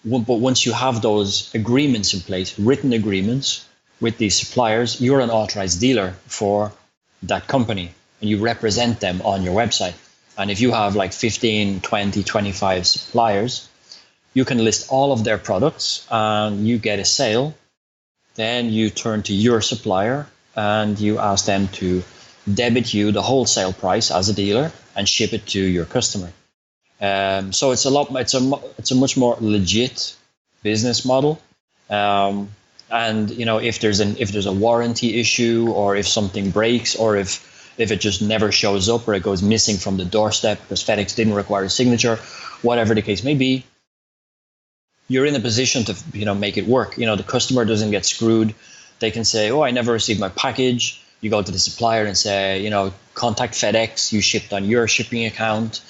but once you have those agreements in place, written agreements with these suppliers, you're an authorized dealer for that company and you represent them on your website. And if you have like 15, 20, 25 suppliers, you can list all of their products and you get a sale. Then you turn to your supplier and you ask them to debit you the wholesale price as a dealer and ship it to your customer. So it's a much more legit business model. And you know, if there's a warranty issue, or if something breaks, or if it just never shows up, or it goes missing from the doorstep because FedEx didn't require a signature, whatever the case may be, you're in a position to, you know, make it work. You know, the customer doesn't get screwed. They can say, oh, I never received my package. You go to the supplier and say, you know, contact FedEx. You shipped on your shipping account.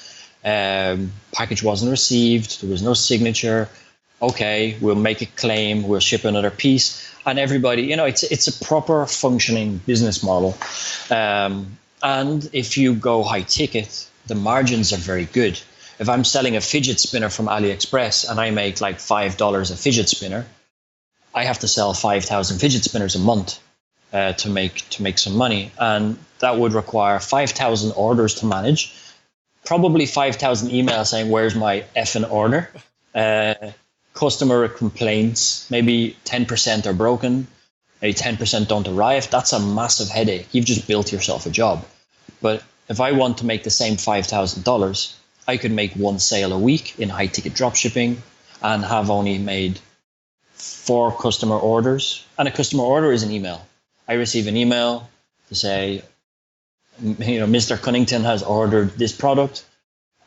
Package wasn't received. There was no signature. Okay, we'll make a claim. We'll ship another piece. And everybody, you know, it's a proper functioning business model. And if you go high ticket, the margins are very good. If I'm selling a fidget spinner from AliExpress and I make like $5 a fidget spinner, I have to sell 5,000 fidget spinners a month to make some money, and that would require 5,000 orders to manage, probably 5,000 emails saying where's my effing order, customer complaints, maybe 10% are broken, maybe 10% don't arrive. That's a massive headache. You've just built yourself a job. But if I want to make the same $5,000, I could make one sale a week in high ticket dropshipping and have only made 4 customer orders. And a customer order is an email. I receive an email to say, you know, Mr. Cunnington has ordered this product.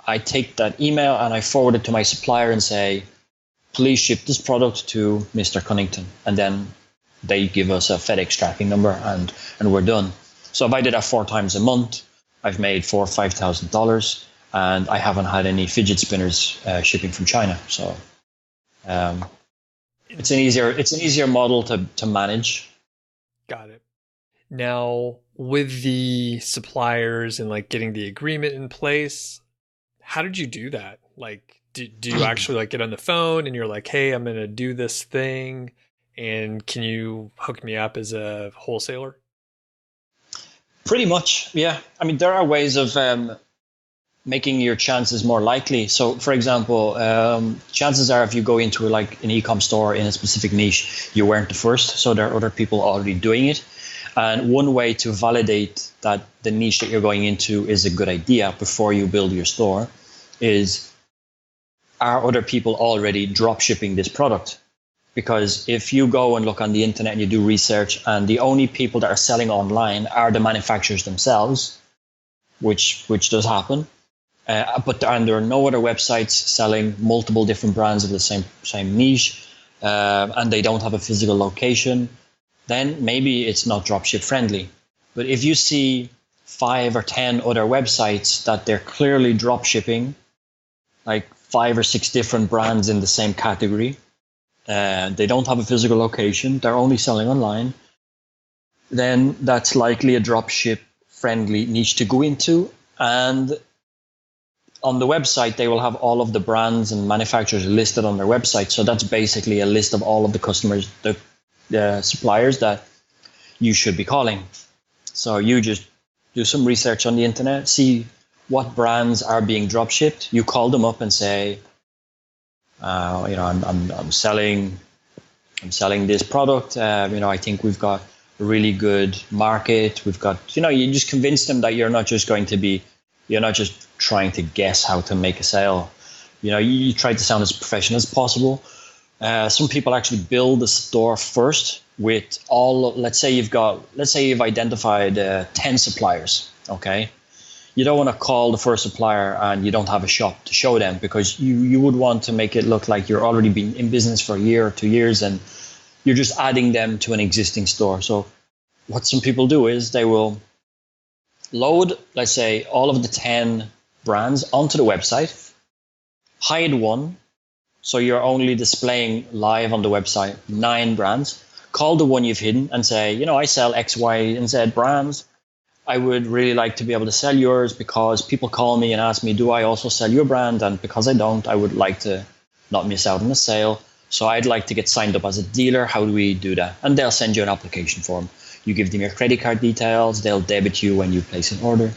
I take that email and I forward it to my supplier and say, please ship this product to Mr. Cunnington. And then they give us a FedEx tracking number and we're done. So if I did that 4 times a month, I've made $4,000 or $5,000. And I haven't had any fidget spinners shipping from China. So it's an easier model to manage. Got it. Now, with the suppliers and like getting the agreement in place, how did you do that? Like, do you actually like get on the phone and you're like, hey, I'm going to do this thing, and can you hook me up as a wholesaler? Pretty much, yeah. I mean, there are ways of making your chances more likely. So, for example, chances are if you go into like an e-com store in a specific niche, you weren't the first. So there are other people already doing it. And one way to validate that the niche that you're going into is a good idea before you build your store is, are other people already drop shipping this product? Because if you go and look on the internet and you do research and the only people that are selling online are the manufacturers themselves, which does happen, but there are no other websites selling multiple different brands of the same niche, and they don't have a physical location, then maybe it's not dropship friendly. But if you see 5 or 10 other websites that they're clearly dropshipping, like 5 or 6 different brands in the same category, they don't have a physical location, they're only selling online, then that's likely a dropship friendly niche to go into. And on the website, they will have all of the brands and manufacturers listed on their website. So that's basically a list of all of the customers, the suppliers that you should be calling. So you just do some research on the internet, see what brands are being drop shipped. You call them up and say, I'm selling this product. I think we've got a really good market. We've got, you just convince them that you're not just trying to guess how to make a sale. You try to sound as professional as possible. Some people actually build a store first with let's say you've identified 10 suppliers. Okay. You don't want to call the first supplier and you don't have a shop to show them, because you would want to make it look like you're already been in business for a year or 2 years and you're just adding them to an existing store. So what some people do is they will load, let's say, all of the 10 brands onto the website, hide one, so you're only displaying live on the website 9 brands. Call the one you've hidden and say, I sell X, Y, and Z brands. I would really like to be able to sell yours because people call me and ask me, do I also sell your brand? And because I don't, I would like to not miss out on the sale. So I'd like to get signed up as a dealer. How do we do that? And they'll send you an application form. You give them your credit card details. They'll debit you when you place an order,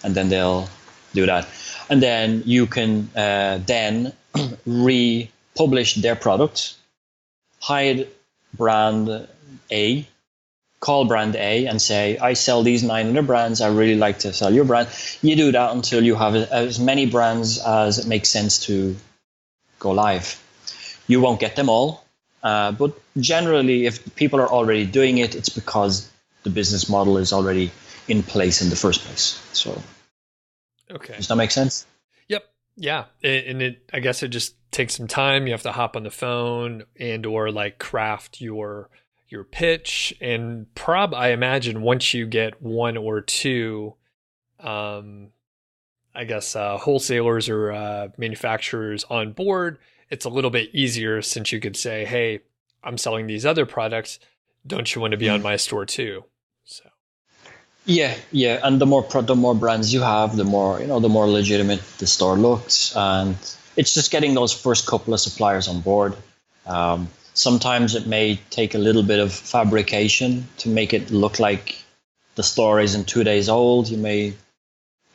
and then they'll do that. And then you can then republish their product, hide brand A, call brand A and say, I sell these 900 brands. I really like to sell your brand. You do that until you have as many brands as it makes sense to go live. You won't get them all, but generally, if people are already doing it, it's because the business model is already in place in the first place. So, okay. Does that make sense? Yep. Yeah. And I guess it just takes some time. You have to hop on the phone and or like craft your pitch, and I imagine once you get 1 or 2, I guess wholesalers or manufacturers on board, it's a little bit easier, since you could say, hey, I'm selling these other products. Don't you want to be on my store too? So. Yeah. And the more brands you have, the more legitimate the store looks. And it's just getting those first couple of suppliers on board. Sometimes it may take a little bit of fabrication to make it look like the store isn't 2 days old. You may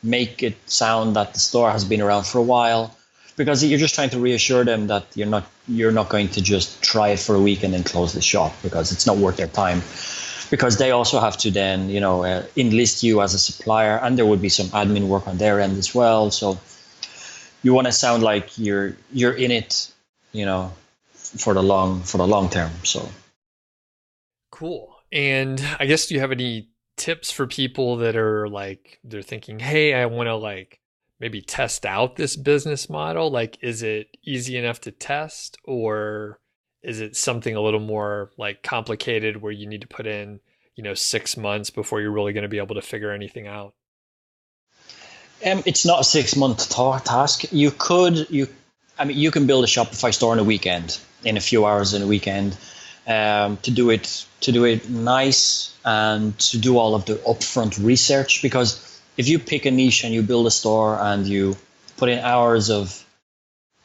make it sound that the store has been around for a while, because you're just trying to reassure them that you're not going to just try it for a week and then close the shop, because it's not worth their time. Because they also have to then enlist you as a supplier, and there would be some admin work on their end as well. So you want to sound like you're in it, for the long term. So cool. And I guess, do you have any tips for people that are like, they're thinking, hey, I want to like maybe test out this business model? Like, is it easy enough to test, or is it something a little more like complicated where you need to put in, 6 months before you're really going to be able to figure anything out? It's not a 6-month task. You can build a Shopify store in a weekend, in a few hours in a weekend, to do it nice, and to do all of the upfront research. Because if you pick a niche and you build a store and you put in hours of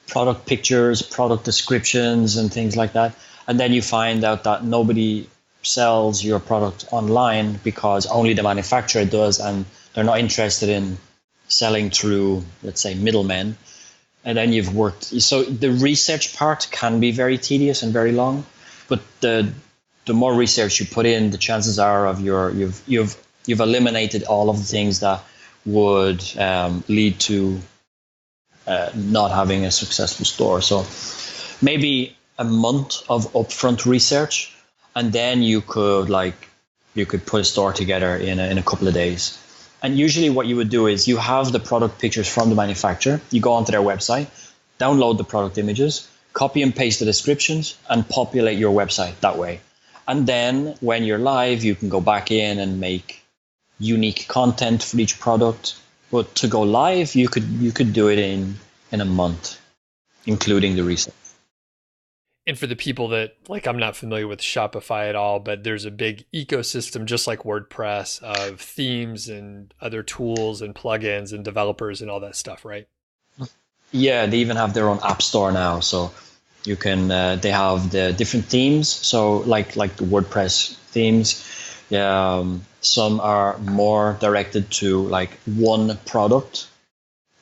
product pictures, product descriptions, and things like that, and then you find out that nobody sells your product online because only the manufacturer does, and they're not interested in selling through, let's say, middlemen, and then you've worked. So the research part can be very tedious and very long, but the more research you put in, the chances are of you've eliminated all of the things that would lead to not having a successful store. So maybe a month of upfront research, and then you could put a store together in a couple of days. And usually what you would do is you have the product pictures from the manufacturer. You go onto their website, download the product images, copy and paste the descriptions, and populate your website that way. And then when you're live, you can go back in and make unique content for each product. But to go live, you could do it in a month, including the research. And for the people that, like, I'm not familiar with Shopify at all, but there's a big ecosystem, just like WordPress, of themes and other tools and plugins and developers and all that stuff, right? Yeah, they even have their own app store now. So you can, they have the different themes. So like the WordPress themes, some are more directed to like one product.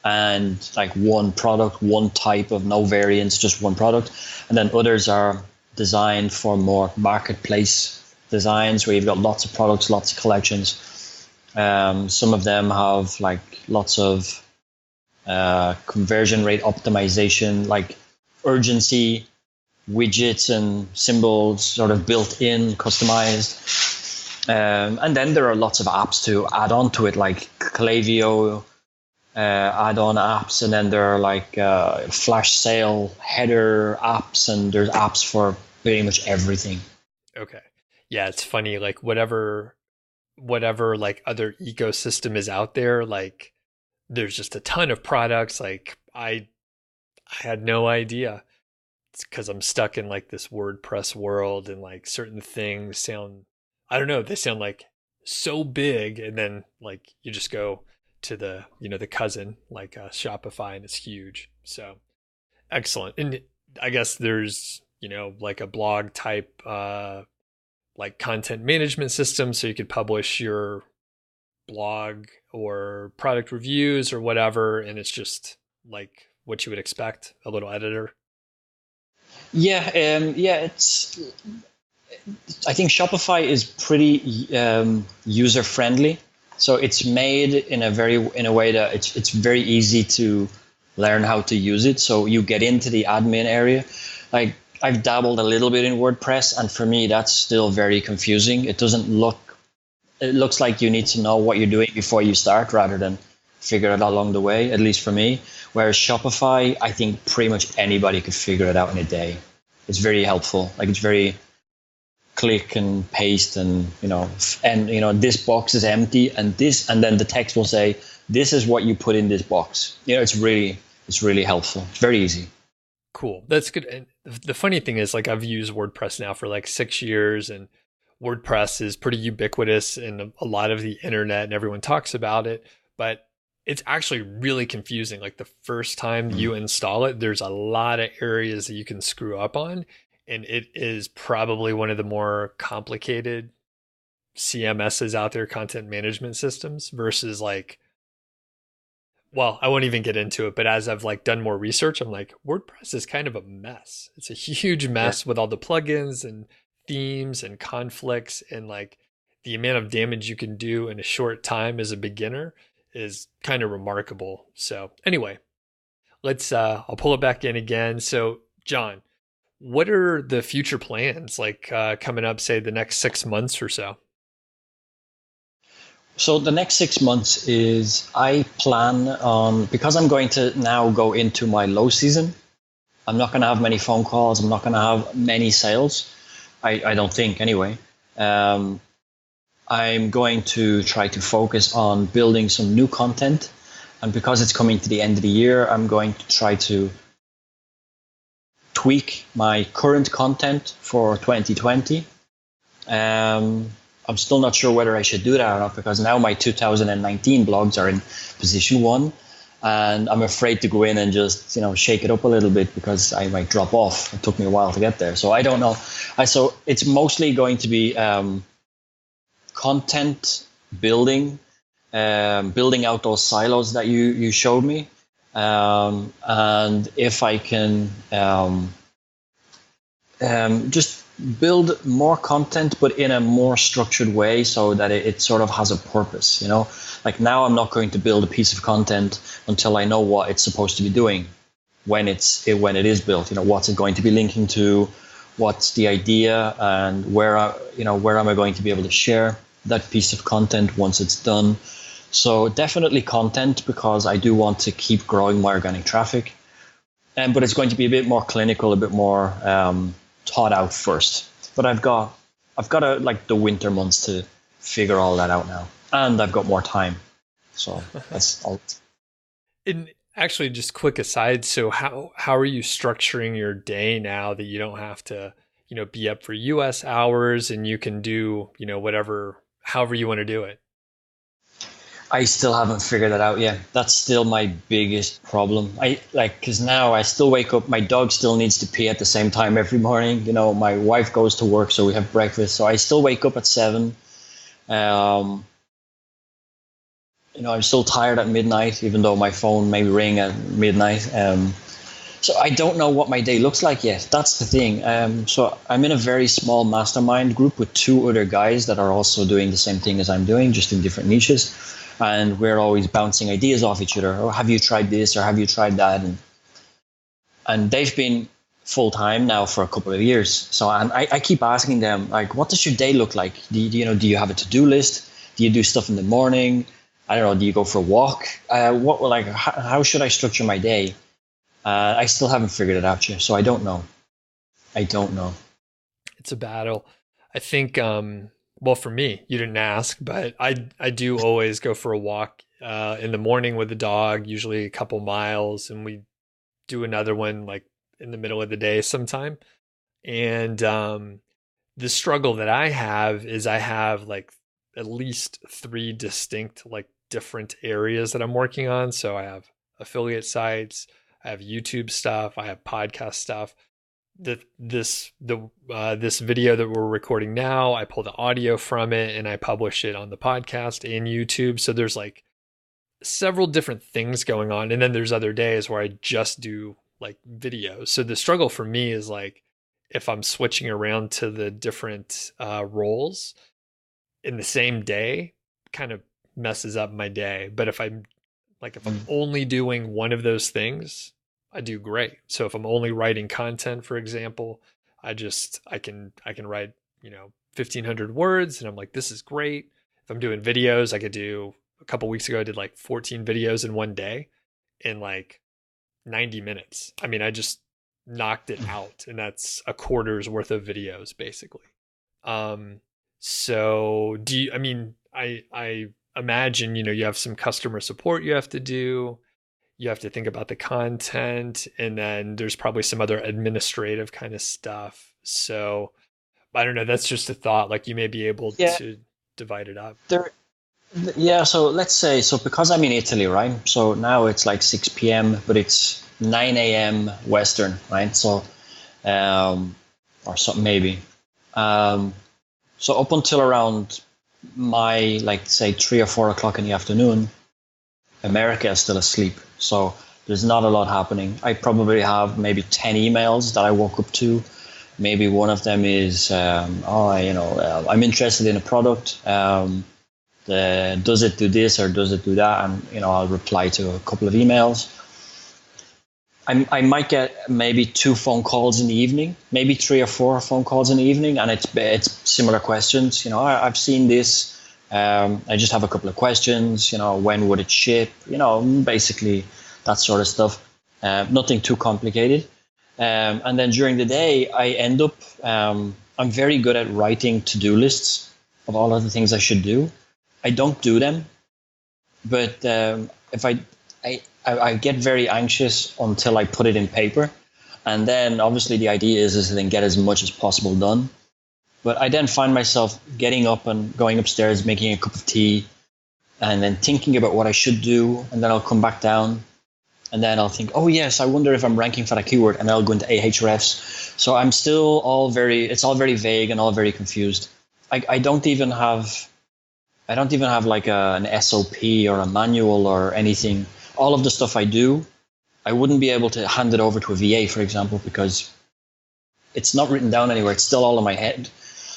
and like one product, one type of no variants, just one product. And then others are designed for more marketplace designs where you've got lots of products, lots of collections. Some of them have like lots of conversion rate optimization, like urgency widgets and symbols sort of built in, customized. And then there are lots of apps to add on to it, like Klaviyo add-on apps, and then there are like flash sale header apps, and there's apps for pretty much everything. Okay. Yeah, it's funny, like whatever like other ecosystem is out there, like there's just a ton of products. Like I had no idea. It's because I'm stuck in like this WordPress world, and like certain things sound, I don't know, they sound like so big, and then like you just go to the, the cousin like Shopify, and it's huge. So excellent. And I guess there's, like a blog type like content management system, so you could publish your blog or product reviews or whatever, and it's just like what you would expect, a little editor. Yeah, it's. I think Shopify is pretty user friendly, so it's made in a way that it's very easy to learn how to use it. So you get into the admin area, like I've dabbled a little bit in WordPress, and for me that's still very confusing. It looks like you need to know what you're doing before you start, rather than figure it out along the way, at least for me. Whereas Shopify, I think pretty much anybody could figure it out in a day. It's very helpful. Like it's very click and paste, and this box is empty, and then the text will say, this is what you put in this box. It's really helpful. It's very easy. Cool. That's good. And the funny thing is, like, I've used WordPress now for like 6 years, and WordPress is pretty ubiquitous in a lot of the internet, and everyone talks about it, but it's actually really confusing. Like the first time you install it, there's a lot of areas that you can screw up on, and it is probably one of the more complicated CMSs out there, content management systems, versus like, well, I won't even get into it, but as I've like done more research, I'm like, WordPress is kind of a mess. It's a huge mess with all the plugins and themes and conflicts, and like the amount of damage you can do in a short time as a beginner is kind of remarkable. So anyway, I'll pull it back in again. So John, what are the future plans like coming up, say the next 6 months or so? So the next 6 months is, I plan on, because I'm going to now go into my low season, I'm not going to have many phone calls. I'm not going to have many sales. I don't think anyway. I'm going to try to focus on building some new content. And because it's coming to the end of the year, I'm going to try to tweak my current content for 2020. I'm still not sure whether I should do that or not, because now my 2019 blogs are in position 1, and I'm afraid to go in and just shake it up a little bit, because I might drop off. It took me a while to get there, so I don't know. So it's mostly going to be content building, building out those silos that you showed me, and if I can just build more content, but in a more structured way, so that it sort of has a purpose. Like now I'm not going to build a piece of content until I know what it's supposed to be doing when it is built. What's it going to be linking to, what's the idea, and where am I going to be able to share that piece of content once it's done. So definitely content, because I do want to keep growing my organic traffic, but it's going to be a bit more clinical, a bit more thought out first. But I've got like the winter months to figure all that out now, and I've got more time, so that's all. And actually, just quick aside, so how are you structuring your day now that you don't have to be up for US hours, and you can do however you want to do it? I still haven't figured that out yet. That's still my biggest problem. Because now I still wake up. My dog still needs to pee at the same time every morning. My wife goes to work, so we have breakfast. So I still wake up at 7. I'm still tired at midnight, even though my phone may ring at midnight. So I don't know what my day looks like yet. That's the thing. So I'm in a very small mastermind group with two other guys that are also doing the same thing as I'm doing, just in different niches. And we're always bouncing ideas off each other. Oh, have you tried this or have you tried that? And they've been full time now for a couple of years. So I keep asking them, like, what does your day look like? Do you have a to-do list? Do you do stuff in the morning? I don't know. Do you go for a walk? How should I structure my day? I still haven't figured it out yet, so I don't know. I don't know. It's a battle. I think, well, for me, you didn't ask, but I do always go for a walk in the morning with the dog, usually a couple miles, and we do another one like in the middle of the day sometime. And the struggle that I have is I have like at least three distinct, like different areas that I'm working on. So I have affiliate sites, I have YouTube stuff, I have podcast stuff. This video that we're recording now, I pull the audio from it and I publish it on the podcast and YouTube. So there's like several different things going on, and then there's other days where I just do like videos. So the struggle for me is like if I'm switching around to the different roles in the same day, kind of messes up my day. But if I'm only doing one of those things, I do great. So if I'm only writing content, for example, I can write, 1,500 words and I'm like, this is great. If I'm doing videos, I could do a couple weeks ago, I did like 14 videos in one day in like 90 minutes. I mean, I just knocked it out, and that's a quarter's worth of videos basically. So I imagine, you have some customer support you have to do. You have to think about the content, and then there's probably some other administrative kind of stuff. So I don't know. That's just a thought. Like you may be able Yeah, to divide it up. there. Yeah. So let's say, so because I'm in Italy, right? So now it's like 6 p.m., but it's 9 a.m. Western, right? So, or something maybe. Um, so up until around my, like, say 3 or 4 o'clock in the afternoon, America is still asleep. So there's not a lot happening. I probably have maybe 10 emails that I woke up to. Maybe one of them is, I'm interested in a product. Does it do this or does it do that? And, I'll reply to a couple of emails. I might get maybe 2 phone calls in the evening, maybe 3 or 4 phone calls in the evening, and it's similar questions. I've seen this. I just have a couple of questions. When would it ship? Basically that sort of stuff. Nothing too complicated. And then during the day, I end up. I'm very good at writing to-do lists of all of the things I should do. I don't do them, but if I get very anxious until I put it in paper, and then obviously the idea is to then get as much as possible done. But I then find myself getting up and going upstairs, making a cup of tea, and then thinking about what I should do, and then I'll come back down, and then I'll think, oh yes, I wonder if I'm ranking for that keyword, and I'll go into Ahrefs. So I'm still it's all very vague and all very confused. I don't even have like an SOP or a manual or anything. All of the stuff I do, I wouldn't be able to hand it over to a VA, for example, because it's not written down anywhere. It's still all in my head.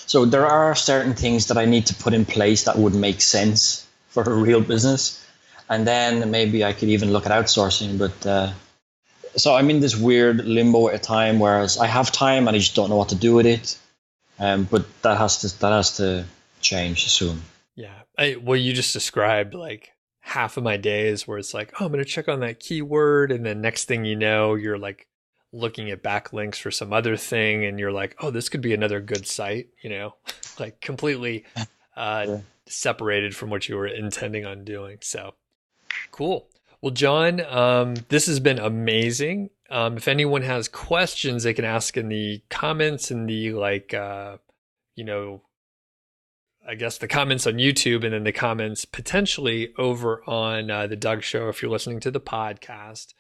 So there are certain things that I need to put in place that would make sense for a real business. And then maybe I could even look at outsourcing. But so I'm in this weird limbo at a time, whereas I have time and I just don't know what to do with it. But that has to change soon. Yeah. Well, you just described like half of my days where it's like, oh, I'm going to check on that keyword. And then next thing you know, you're like looking at backlinks for some other thing. And you're like, oh, this could be another good site, like completely separated from what you were intending on doing. So cool. Well, John, this has been amazing. If anyone has questions, they can ask in the comments in the I guess the comments on YouTube, and then the comments potentially over on the Doug Show if you're listening to the podcast.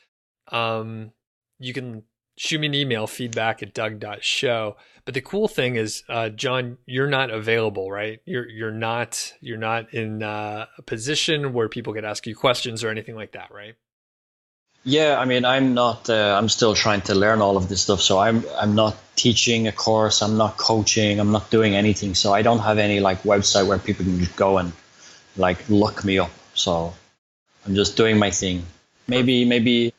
You can shoot me an email, feedback@doug.show. But the cool thing is, John, you're not available, right? You're not in a position where people could ask you questions or anything like that, right? Yeah, I mean, I'm not. I'm still trying to learn all of this stuff. So I'm not teaching a course. I'm not coaching. I'm not doing anything. So I don't have any like website where people can just go and like look me up. So I'm just doing my thing. Perfect.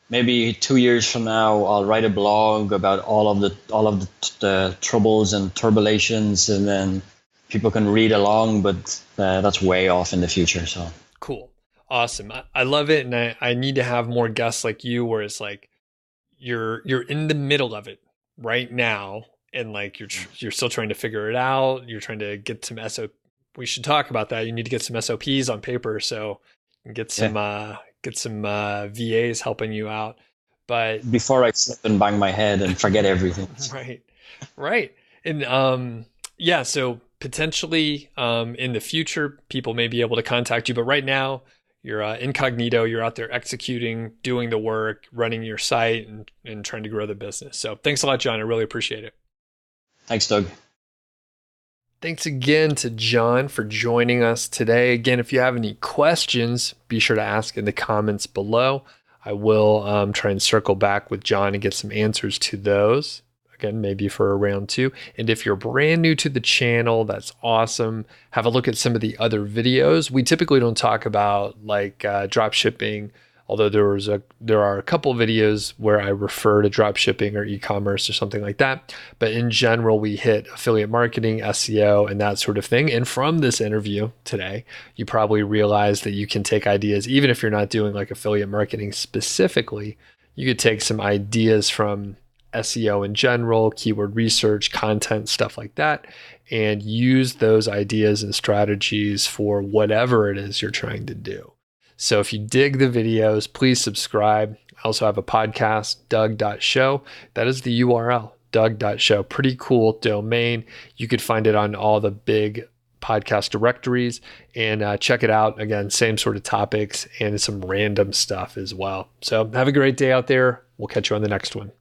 Maybe 2 years from now, I'll write a blog about all of the troubles and turbilations, and then people can read along. But that's way off in the future. So Cool. Awesome. I love it. And I need to have more guests like you where it's like you're in the middle of it right now. And like you're still trying to figure it out. You're trying to get some we should talk about that. You need to get some SOPs on paper so you can yeah, get some VAs helping you out. But before I slip and bang my head and forget everything. right. Right. And yeah, so potentially in the future, people may be able to contact you. But right now, you're incognito. You're out there executing, doing the work, running your site, and trying to grow the business. So thanks a lot, John. I really appreciate it. Thanks, Doug. Thanks again to John for joining us today. Again, if you have any questions, be sure to ask in the comments below. I will try and circle back with John and get some answers to those. Again, maybe for a round two. And if you're brand new to the channel, that's awesome. Have a look at some of the other videos. We typically don't talk about like drop shipping, although there are a couple videos where I refer to drop shipping or e-commerce or something like that. But in general, we hit affiliate marketing, SEO, and that sort of thing. And from this interview today, you probably realize that you can take ideas, even if you're not doing like affiliate marketing specifically, you could take some ideas from SEO in general, keyword research, content, stuff like that, and use those ideas and strategies for whatever it is you're trying to do. So if you dig the videos, please subscribe. I also have a podcast, Doug.show. That is the URL, Doug.show. Pretty cool domain. You could find it on all the big podcast directories and check it out. Again, same sort of topics and some random stuff as well. So have a great day out there. We'll catch you on the next one.